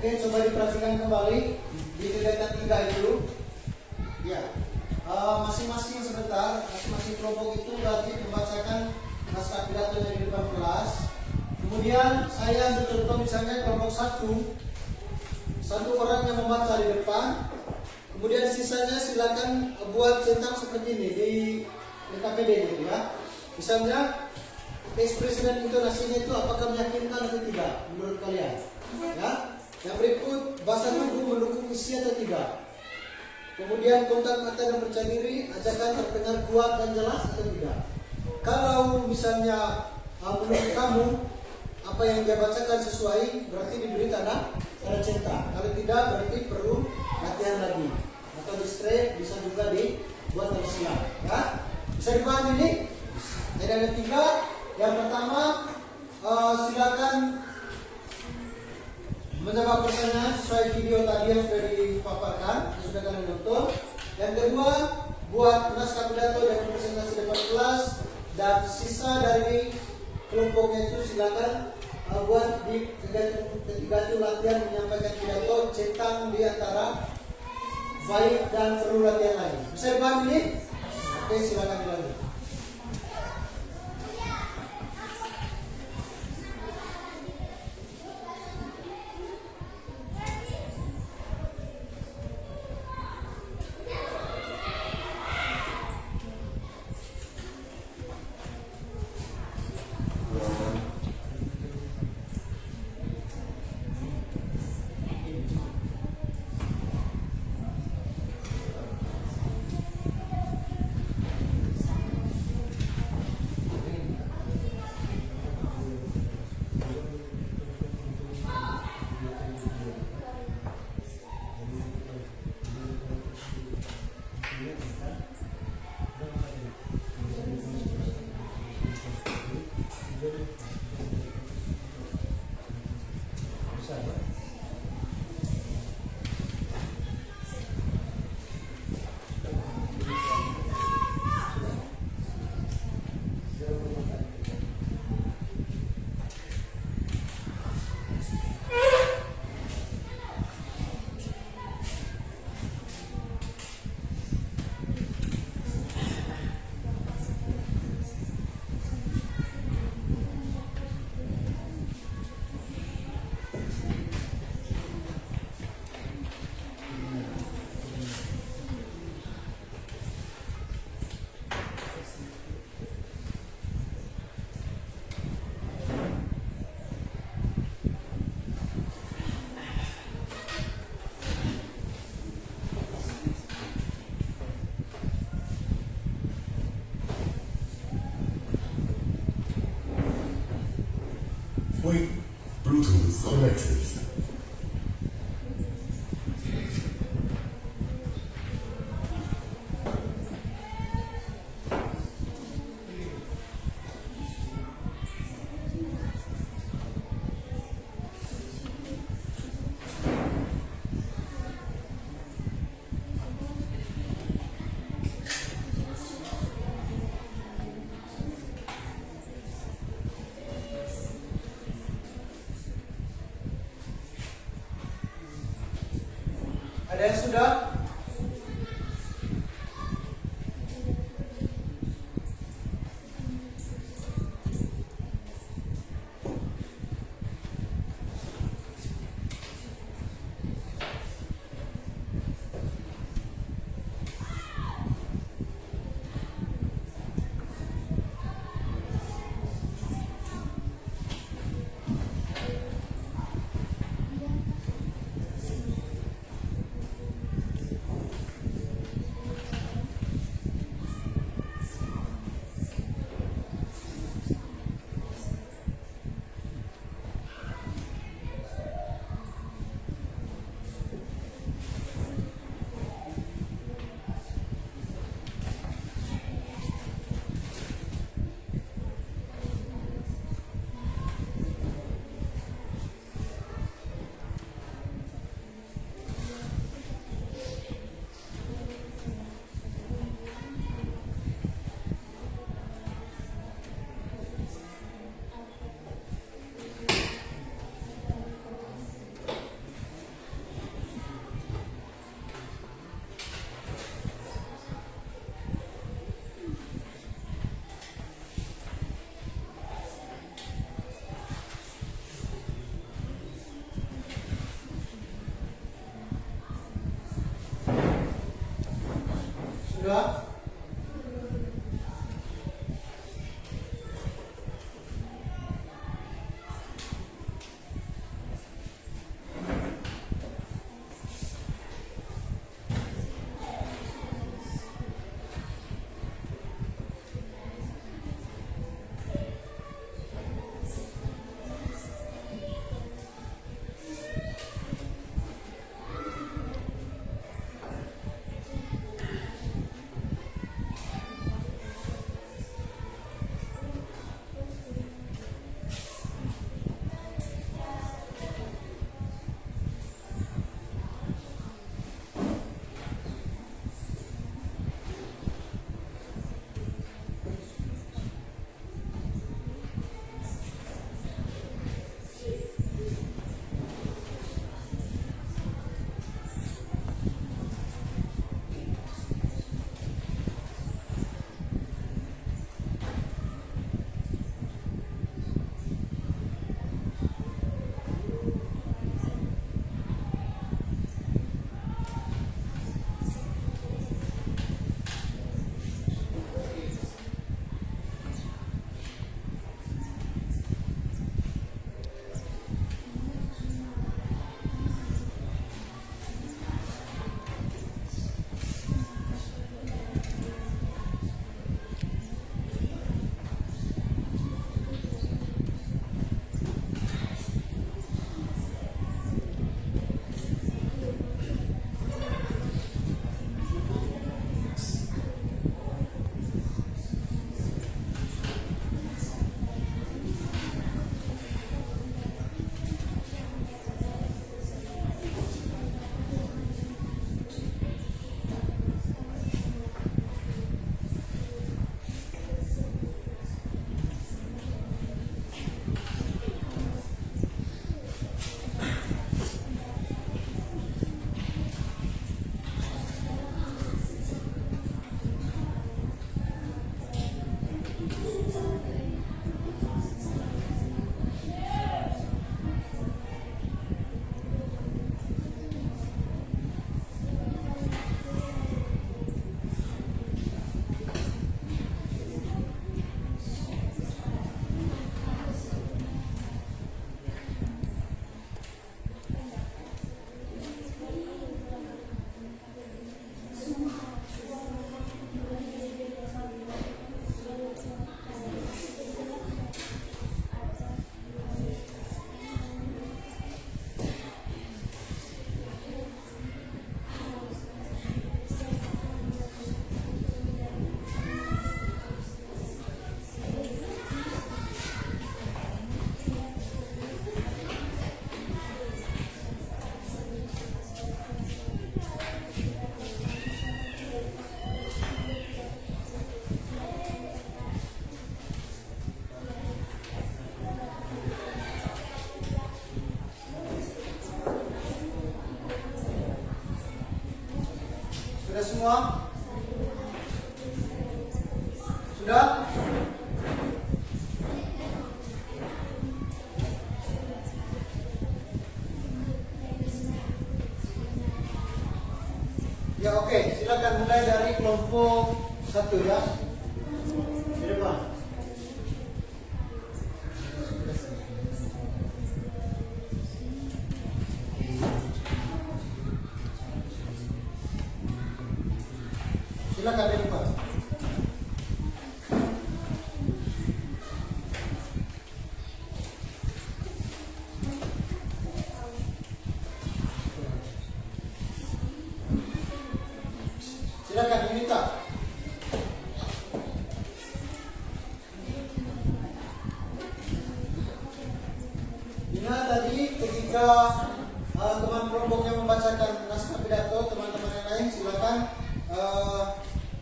Oke, coba diperhatikan kembali di kegiatan 3 itu. Ya, masing-masing sebentar, masing-masing kelompok itu wajib membacakan naskah pidatonya di depan kelas. Kemudian Kemudian saya ambil contoh misalnya kelompok 1 orang yang membaca di depan. Kemudian sisanya silakan buat centang seperti ini di KPD gitu ya. Misalnya ekspresi dan intonasinya itu apakah meyakinkan atau tidak menurut kalian? Ya. Yang berikut bahasa tubuh mendukung isi atau tidak? Kemudian kontak mata dan percaya diri, ajakan terdengar kuat dan jelas atau tidak? Kalau misalnya menurut kamu apa yang dia bacakan sesuai, berarti diberi tanda centang. Kalau tidak, berarti perlu latihan lagi. Atau di straight bisa juga dibuat tersilang. Ya, bisa dipahami ini? Ada 3. Yang pertama, silakan menjawab pertanyaan sesuai video tadi yang sudah dipaparkan, yang sudah kalian nonton. Yang kedua, buat naskah pidato dan presentasi depan kelas, dan sisa dari kelompoknya itu silakan buat di ketiga itu latihan menyampaikan pidato, centang di antara baik dan perlu latihan lagi. Bisa dipahami ini? Oke, silakan dilanjut. Wait, Bluetooth connected. Ada yang sudah? semua? Sudah? Ya oke, silakan mulai dari kelompok 1 ya. Di depan. Silakan di depan. Silakan Yunita. Yuna tadi ketika teman kelompoknya membacakan naskah pidato, teman-teman yang lain silakan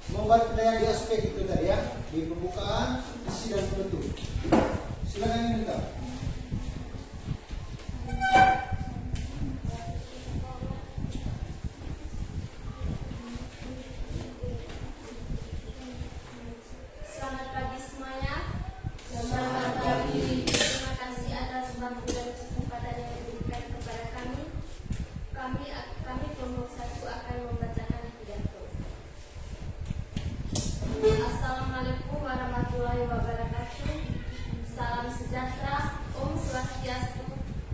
membuat penilaian di aspek itu tadi ya, di pembukaan, isi dan penutup. Silakan Yunita. Selamat pagi semuanya. Selamat pagi. Terima kasih atas waktu dan kesempatan yang diberikan kepada kami. Kami kelompok 1 akan membacakan pidato. Assalamualaikum warahmatullahi wabarakatuh. Salam sejahtera, Om Swastiastu,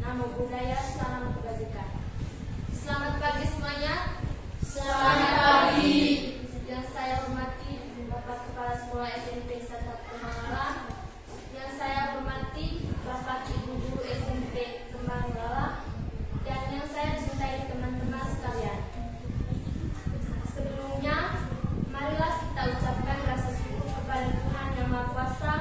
Namo Buddhaya, salam kebajikan. Selamat pagi semuanya. Selamat pagi. Yang saya hormati Bapak Kepala Sekolah SMP Sanat Kemangala, yang saya hormati Bapak Ibu Guru SMP Kemangala, dan yang saya cintai teman-teman sekalian. Sebelumnya, marilah kita ucapkan rasa syukur kepada Tuhan Yang Maha Kuasa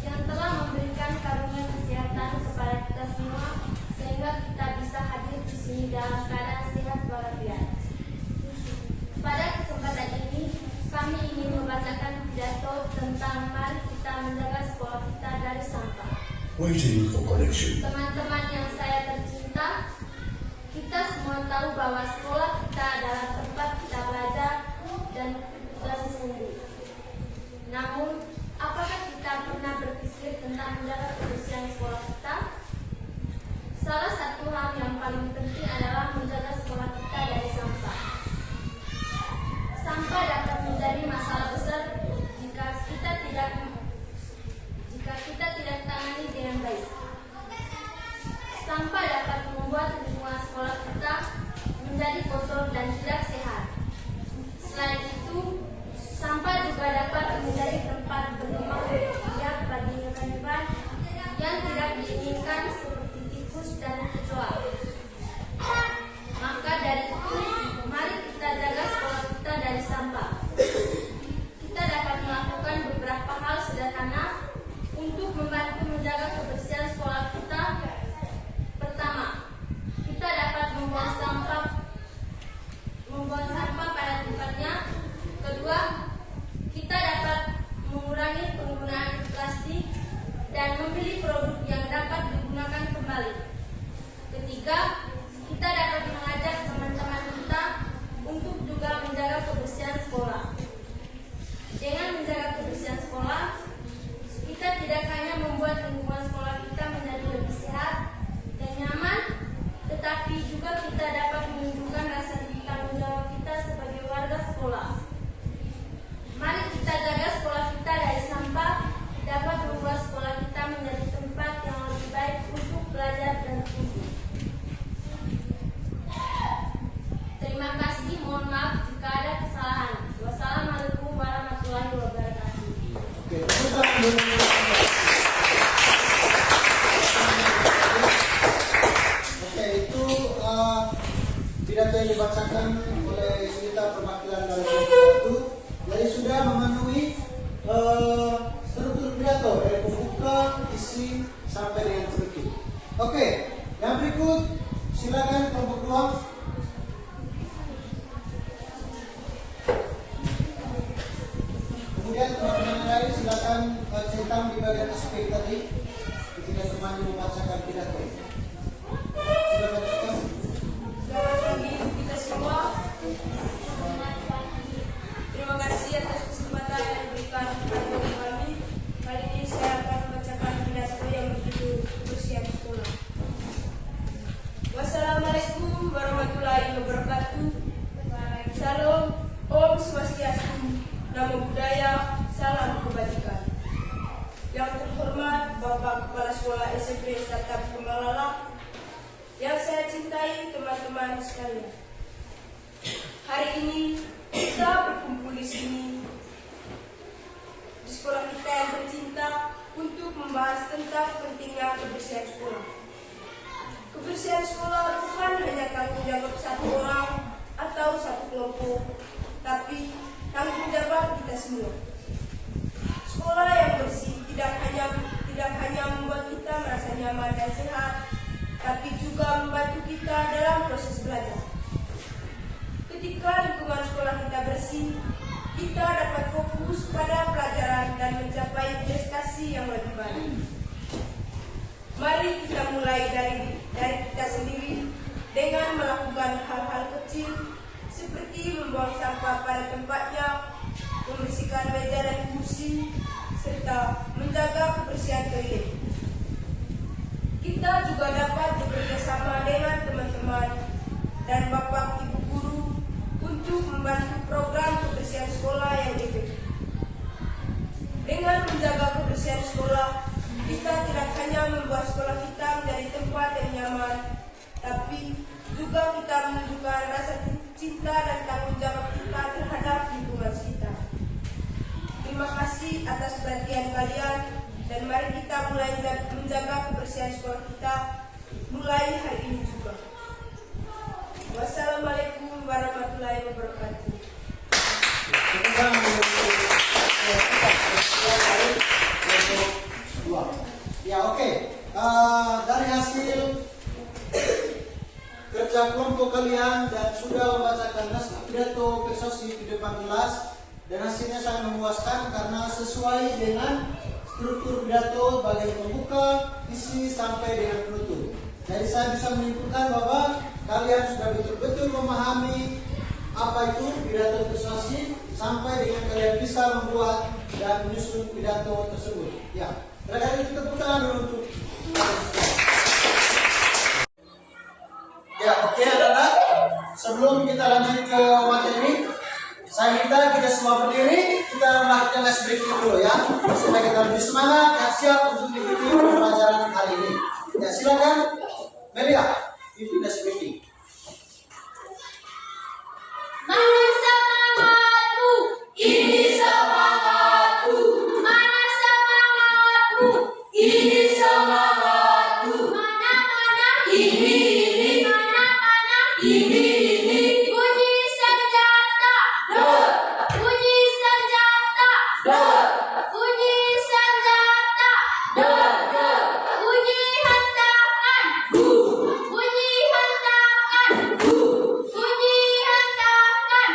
yang telah memberikan karunia kesehatan kepada kita semua, sehingga kita bisa hadir di sini dalam keadaan sehat walafiat. Pada kesempatan ini, kami ingin membacakan pidato tentang mari kita menjaga sekolah kita dari sampah. Waiting for connection. Teman-teman yang saya tercinta, kita semua tahu bahwa sekolah kita adalah tempat kita belajar dan bersungguh. Namun, apakah kita pernah berpikir tentang menjaga kebersihan sekolah kita? Salah satu hal yang paling penting adalah menjaga sekolah kita dari sampah. Sampah dapat menjadi masalah besar jika kita tidak tangani dengan baik. Sampah dapat membuat lingkungan sekolah kita menjadi kotor dan tidak sehat. Selain itu, sampah juga dapat menjadi tempat berkembang biak bagi hewan-hewan yang tidak diinginkan seperti tikus dan kecoa. Maka dari itu, mari kita jaga sekolah kita dari sampah. Kita dapat melakukan beberapa hal sederhana untuk membantu menjaga kebersihan sekolah kita. Pertama, kita dapat membuang sampah pada tempatnya. Kedua, kita dapat mengurangi penggunaan plastik dan memilih produk yang dapat digunakan kembali. Ketiga, kita dapat mengajak teman-teman kita untuk juga menjaga kebersihan sekolah. Dengan menjaga kebersihan sekolah, kita tidak hanya membuat lingkungan sekolah kita menjadi lebih sehat dan nyaman, tetapi juga kita dapat menunjukkan rasa tanggung jawab kita sebagai warga sekolah. Mari kita jaga sekolah kita dari sampah, dapat membuat sekolah kita menjadi tempat yang lebih baik untuk belajar dan tumbuh. Terima kasih, mohon maaf jika ada kesalahan. Wassalamualaikum warahmatullahi wabarakatuh. Oke, tepuk tangan dulu. Oke, itu pidato yang dibacakan oleh Yunita perwakilan dari kelompok 1. Jadi sudah memenuhi struktur pidato dari pembuka, isi sampai dengan penutup. Oke, yang berikut silakan kelompok 2. Kemudian teman-teman yang lain silakan centang di bagian aspek tadi ketika temannya membacakan pidato. Silakan centang. Selamat pagi kita semua. Selamat pagi. sekalian. Hari ini kita berkumpul di sini di sekolah kita yang tercinta untuk membahas tentang pentingnya kebersihan sekolah. Kebersihan sekolah bukan hanya tanggung jawab satu orang atau satu kelompok, tapi tanggung jawab kita semua. Sekolah yang bersih tidak hanya membuat kita merasa nyaman dan sehat, tapi juga membantu kita dalam proses belajar. Ketika lingkungan sekolah kita bersih, kita dapat fokus pada pelajaran dan mencapai prestasi yang lebih baik. Mari kita mulai dari kita sendiri dengan melakukan hal-hal kecil seperti membuang sampah pada tempatnya, membersihkan meja dan kursi, serta menjaga kebersihan toilet. Kita juga dapat bekerja sama dengan teman-teman dan bapak ibu guru untuk membantu program kebersihan sekolah yang efektif. Dengan menjaga kebersihan sekolah, kita tidak hanya membuat sekolah kita menjadi tempat yang nyaman, tapi juga kita menunjukkan rasa cinta dan tanggung jawab kita terhadap lingkungan sekitar. Terima kasih atas perhatian kalian, dan mari kita mulai menjaga kebersihan sekolah kita mulai hari ini juga. Wassalamualaikum warahmatullahi wabarakatuh. Ya, oke. Dari hasil kerja kelompok kalian dan sudah membacakan naskah pidato persuasif di depan kelas, dan hasilnya sangat memuaskan karena sesuai dengan struktur pidato bagian pembuka, isi sampai dengan penutup. Jadi saya bisa menyimpulkan bahwa kalian sudah betul-betul memahami apa itu pidato persuasif sampai dengan kalian bisa membuat dan menyusun pidato tersebut. Ya, barangkali kita tepuk tangan dulu untuk. Ya, oke anak-anak. Sebelum kita lanjut ke materi, saya minta kita semua berdiri, kita melakukan ice breaking dulu ya, supaya kita lebih semangat dan siap untuk mengikuti pelajaran hari ini. Ya, silakan Melia, pimpin ice breaking. Mana semangatmu? Ini semangatku. Mana semangatmu? Ini semangatku. Mana ini. Mana ini. Bunyi senjata. Bunyi senjata. Bunyi senjata. Bunyi hentakan. Bunyi hentakan. Bunyi hentakan.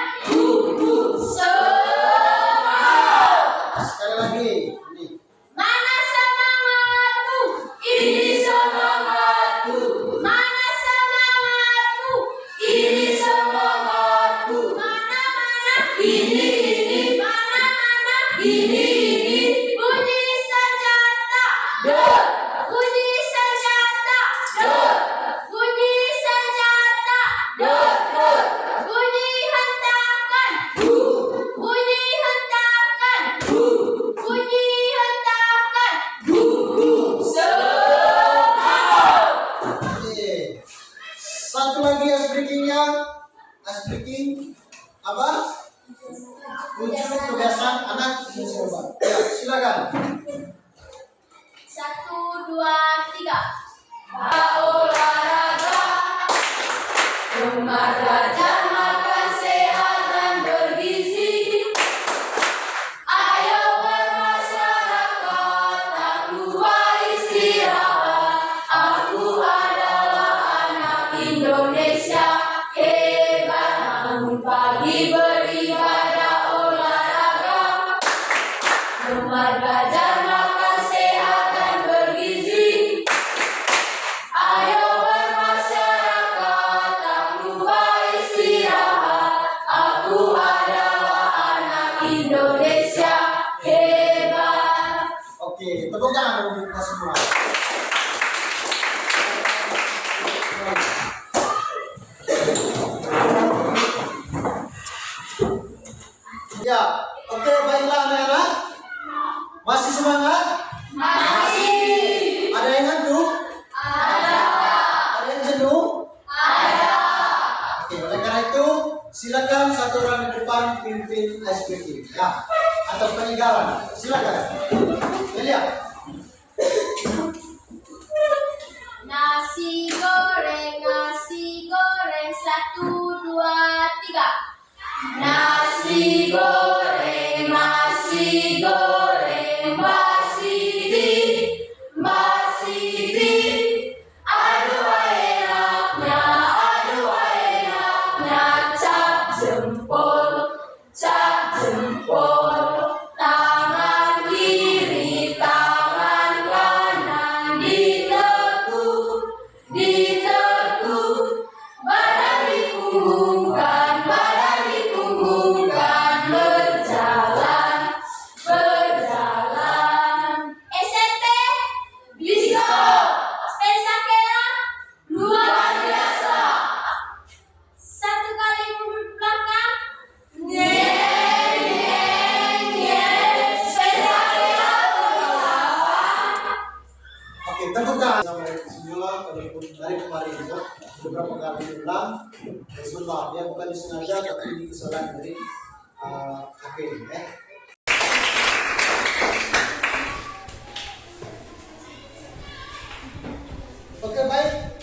Sekali lagi, ini. Mana semangatmu? Ini semangatku. Mana semangatmu? Ini semangatku. Mana ini. Mana ini. Bunyi senjata. Bunyi senjata. Bunyi senjata. Bunyi hentakan. Bunyi hentakan. Bunyi hentakan. Oke. Satu lagi ice breakingnya. Ice breaking apa? Ujian kebiasaan anak mencoba. Ya, silakan. 1, 2, 3. Olahraga, rumah belajar makan sehat dan bergizi. Ayo bermasyarakat, tak lupa istirahat. Aku adalah anak Indonesia hebat, bangun pagi beribadah olahraga. Rumah belajar makan sehat dan bergizi. Ayo bermasyarakat, tak lupa istirahat. Aku adalah anak Indonesia hebat. Oke, tepuk tangan untuk kita semua. Ya, oke, baiklah anak-anak. Masih semangat? Masih. Ada yang ngantuk? Ada. Ada yang jenuh? Ada. speaking. Ya, atau penyegaran. Silakan. Lihat. Nasi goreng, 1, 2, 3. Nasi goreng, Mbak Siti. Aduh enaknya, cap jempol. Tangan kiri, tangan kanan ditekuk. Badan dipunggungkan, berjalan. SMP, bisa. Spesakela, luar biasa. 1 kali mundur ke belakang. Oke, terbuka sampai semula dari kemarin itu beberapa kali diulang. Maaf ya, bukan disengaja tapi ini kesalahan dari hakim ya. Oke, baik.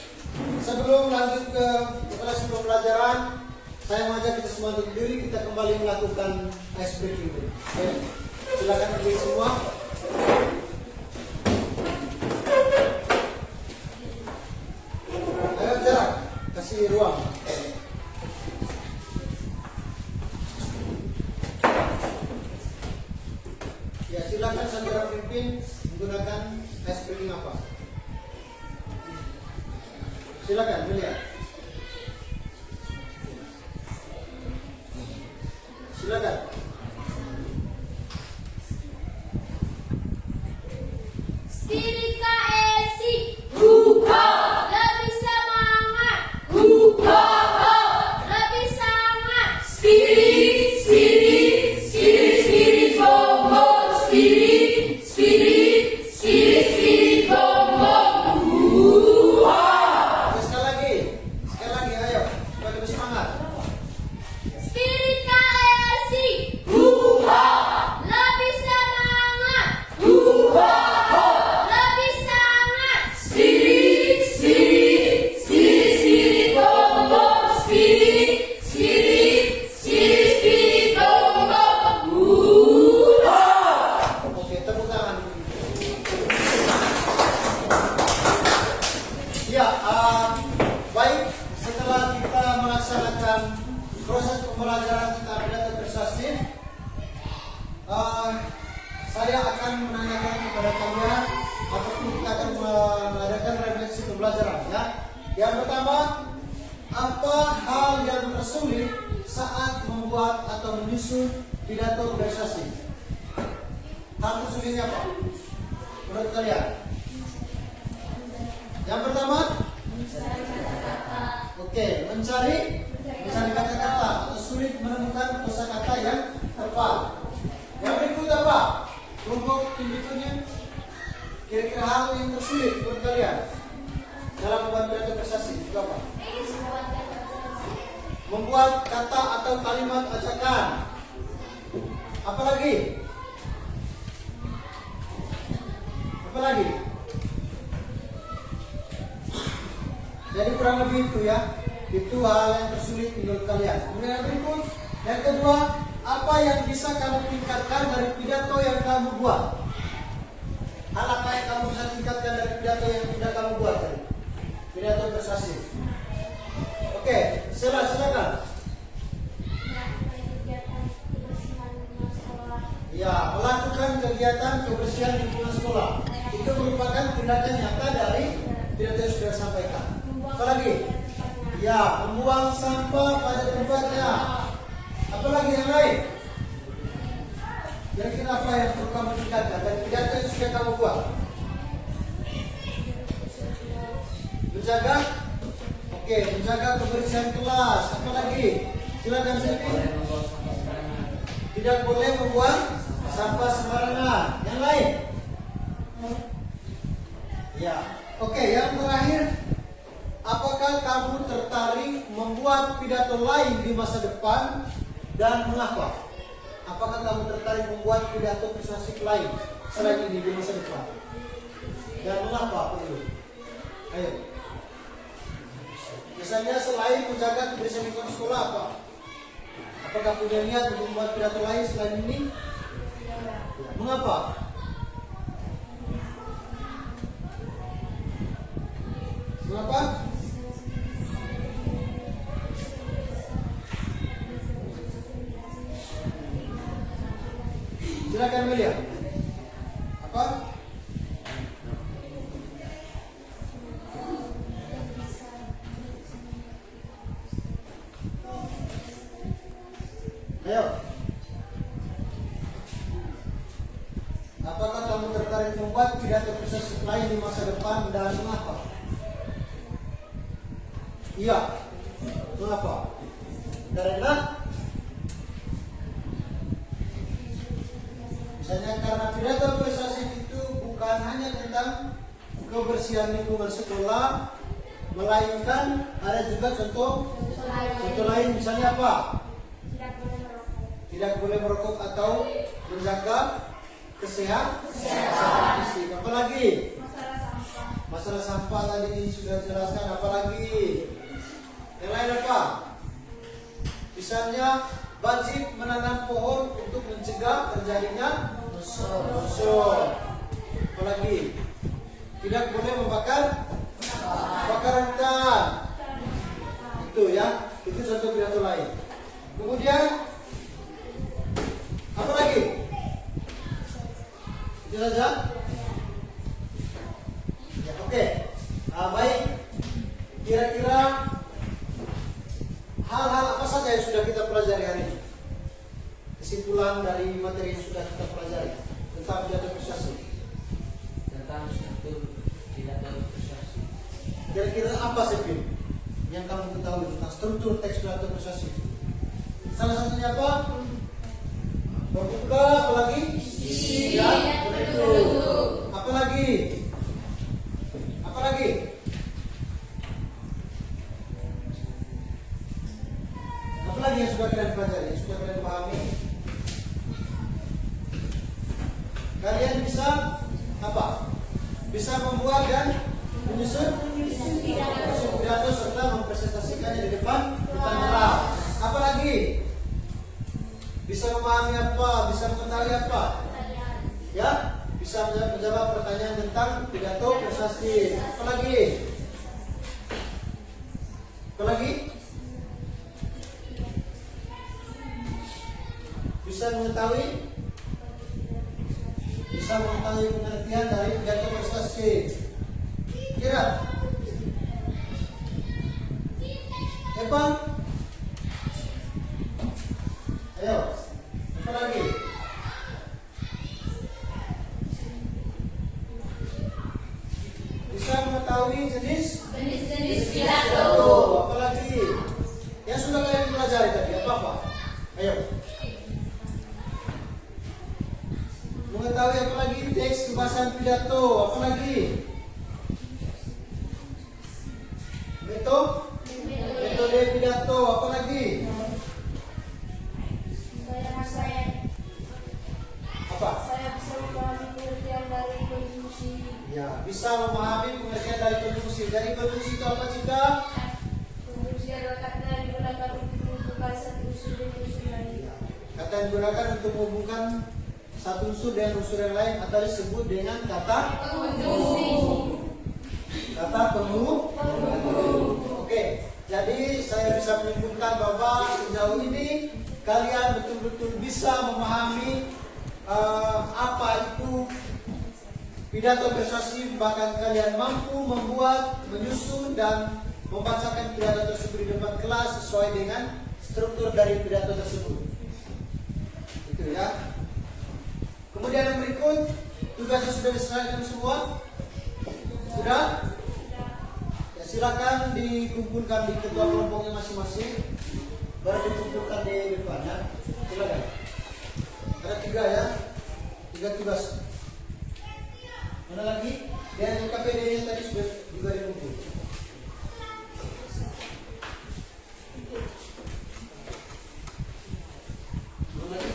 Sebelum lanjut ke kelas pembelajaran, saya mengajak kita semua untuk berdiri, kita kembali melakukan ice breaking. Oke, silakan berdiri semua. Ayo jarak, kasih ruang. Ya, silakan saudara pimpin menggunakan ice breaking apa? Silakan melihat. Silakan. Spirit KSI, lebih semangat, lebih sangat. Spirit bongbong, spirit bongbong. Sekali lagi, ayo, supaya lebih semangat. Spirit KSI, lebih semangat, lebih sangat. Spirit bongbong, spirit bongbong. Oke, tepuk tangan. Ya, baik. Setelah kita melaksanakan proses pembelajaran tentang pidato persuasif, saya akan menanyakan kepada kalian ataupun kita akan mengadakan refleksi pembelajaran. Ya, yang pertama, apa hal yang tersulit saat membuat atau menyusun pidato persuasif? Hal tersulitnya apa? Menurut kalian? Yang pertama, oke, mencari kata-kata atau sulit menemukan kosakata yang tepat. Yang berikut apa? Kelompok tim berikutnya. Kira-kira hal yang tersulit menurut kalian dalam membuat pidato persuasif itu apa? Membuat kata atau kalimat ajakan. Apa lagi? Apa lagi? Jadi kurang lebih itu ya. Itu hal yang tersulit menurut kalian. Kemudian yang berikut, yang kedua, apa yang bisa kamu tingkatkan dari pidato yang kamu buat? Hal apa yang kamu bisa tingkatkan dari pidato yang sudah kamu buat tadi? Pidato persuasif. Oke, silakan. Ya, melakukan kegiatan kebersihan lingkungan sekolah. Itu merupakan tindakan nyata dari pidato yang sudah sampaikan. Apa lagi? Ya, membuang sampah pada tempatnya. Apa lagi yang lain? Kira-kira apa yang perlu kamu tingkatkan dari pidato yang sudah kamu buat? Menjaga, oke, menjaga kebersihan kelas. Apa lagi? Silakan Silvi. Tidak boleh membuang sampah sembarangan. Yang lain? Ya, oke. Yang terakhir, apakah kamu tertarik membuat pidato lain di masa depan dan mengapa? apakah kamu tertarik membuat pidato persuasif lain selain ini di masa depan? Dan mengapa perlu? Ayo. Misalnya selain menjaga kebersihan lingkungan sekolah apa? Apakah punya niat untuk membuat pidato lain selain ini? Mengapa? Mengapa? Silakan Melia. Apa? Ayo. Apakah kamu tertarik membuat pidato persuasif lain di masa depan dan mengapa? Iya. Mengapa? Karena misalnya karena pidato persuasif itu bukan hanya tentang kebersihan lingkungan sekolah, melainkan ada juga contoh lain, misalnya apa? Tidak boleh merokok atau menjaga kesehatan fisik. Apalagi? Masalah sampah tadi sudah dijelaskan. Apalagi? Yang lain apa? Misalnya wajib menanam pohon untuk mencegah terjadinya longsor. Apalagi? Tidak boleh membakar hutan. Itu ya, itu contoh pidato lain. Kemudian apa lagi? Itu saja. Ya, oke. Baik. Kira-kira hal-hal apa saja yang sudah kita pelajari hari ini? Kesimpulan dari materi yang sudah kita pelajari tentang pidato persuasif. Tentang struktur pidato persuasif. Kira-kira apa sih yang kamu ketahui tentang struktur teks pidato persuasif? Salah satunya apa? Berbuka, apalagi? Ya, betul. Apalagi? Apalagi? Apalagi yang sudah kalian pelajari, yang sudah kalian pahami? Kalian bisa apa? Bisa membuat dan menyusun pidato serta mempresentasikannya di depan kelas. Apalagi? Bisa memahami apa? Bisa mengetahui apa? Ya, bisa menjawab pertanyaan tentang pidato persuasif. Apalagi? Apalagi? Bisa mengetahui pengertian dari pidato persuasif. Kira? Evan? Ayo, apa lagi? Bisa mengetahui jenis pidato. Apa lagi? Yang sudah kalian pelajari tadi, apa? Ayo. Mengetahui apa lagi teks kebahasan pidato, apa lagi? Metode pidato, apa lagi? Apa? Saya bisa memahami pengertian dari konjungsi. Ya, bisa memahami pengertian dari konjungsi. Dari konjungsi itu apa Cika? Konjungsi adalah kata yang digunakan untuk menghubungkan satu unsur dengan unsur lain. Kata yang digunakan untuk menghubungkan satu unsur dengan unsur yang lain atau disebut dengan kata Konjungsi. kata penghubung. Oke, jadi saya bisa menyimpulkan bahwa sejauh ini kalian betul-betul bisa memahami apa itu pidato persuasif, bahkan kalian mampu membuat, menyusun dan membacakan pidato tersebut di depan kelas sesuai dengan struktur dari pidato tersebut. Itu ya. Kemudian yang berikut, tugasnya sudah diserahkan semua? Sudah? Ya, silakan dikumpulkan di ketua kelompoknya masing-masing. Baru dikumpulkan di depannya. Silakan. Ada 3 ya. 3 tugas. Mana lagi? Dan KPD yang tadi sudah juga dikumpul. Mana lagi?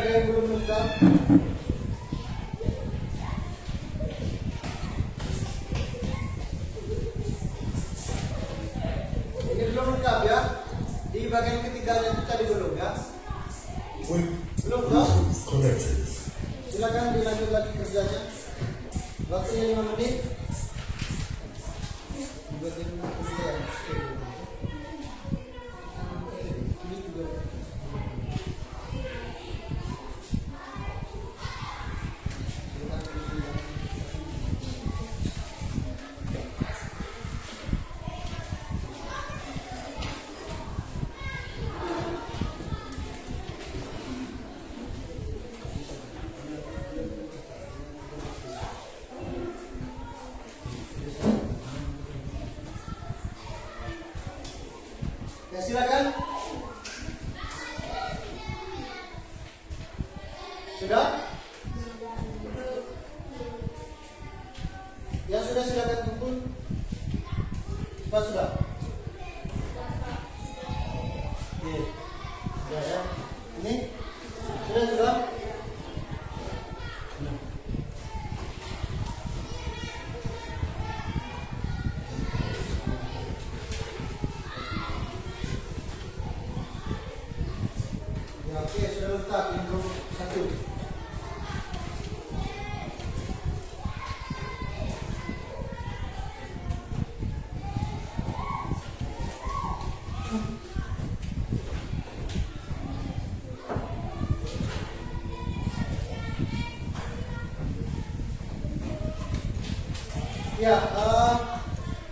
ada yang belum lengkap? Ini belum lengkap ya. Di bagian ketiganya itu tadi belum ya. Belum toh? Connected. Silakan dilanjut lagi kerjanya. Waktunya 5 menit. Bagian kemudian. Ini juga. Ya silakan. Sudah? Ya sudah, silakan kumpul. Sudah. Oke. Sudah ya. Ini sudah. Ya, oke, sudah lengkap untuk 1. Ya,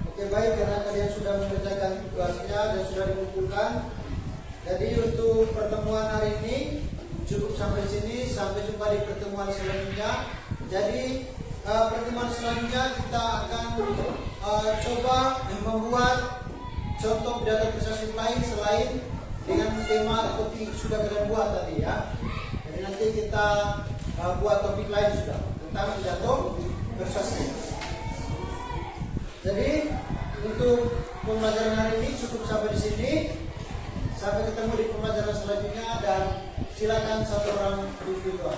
oke baik, karena kalian sudah mengerjakan tugasnya dan sudah dikumpulkan. Jadi untuk pertemuan hari ini cukup sampai sini. Sampai jumpa di pertemuan selanjutnya. Jadi pertemuan selanjutnya kita akan coba membuat contoh pidato persuasif lain selain dengan tema topik sudah kalian buat tadi ya. Jadi nanti kita buat topik lain sudah tentang pidato persuasif. Jadi untuk pembelajaran hari ini cukup sampai di sini. Sampai ketemu di pembelajaran selanjutnya dan silakan satu orang review doang.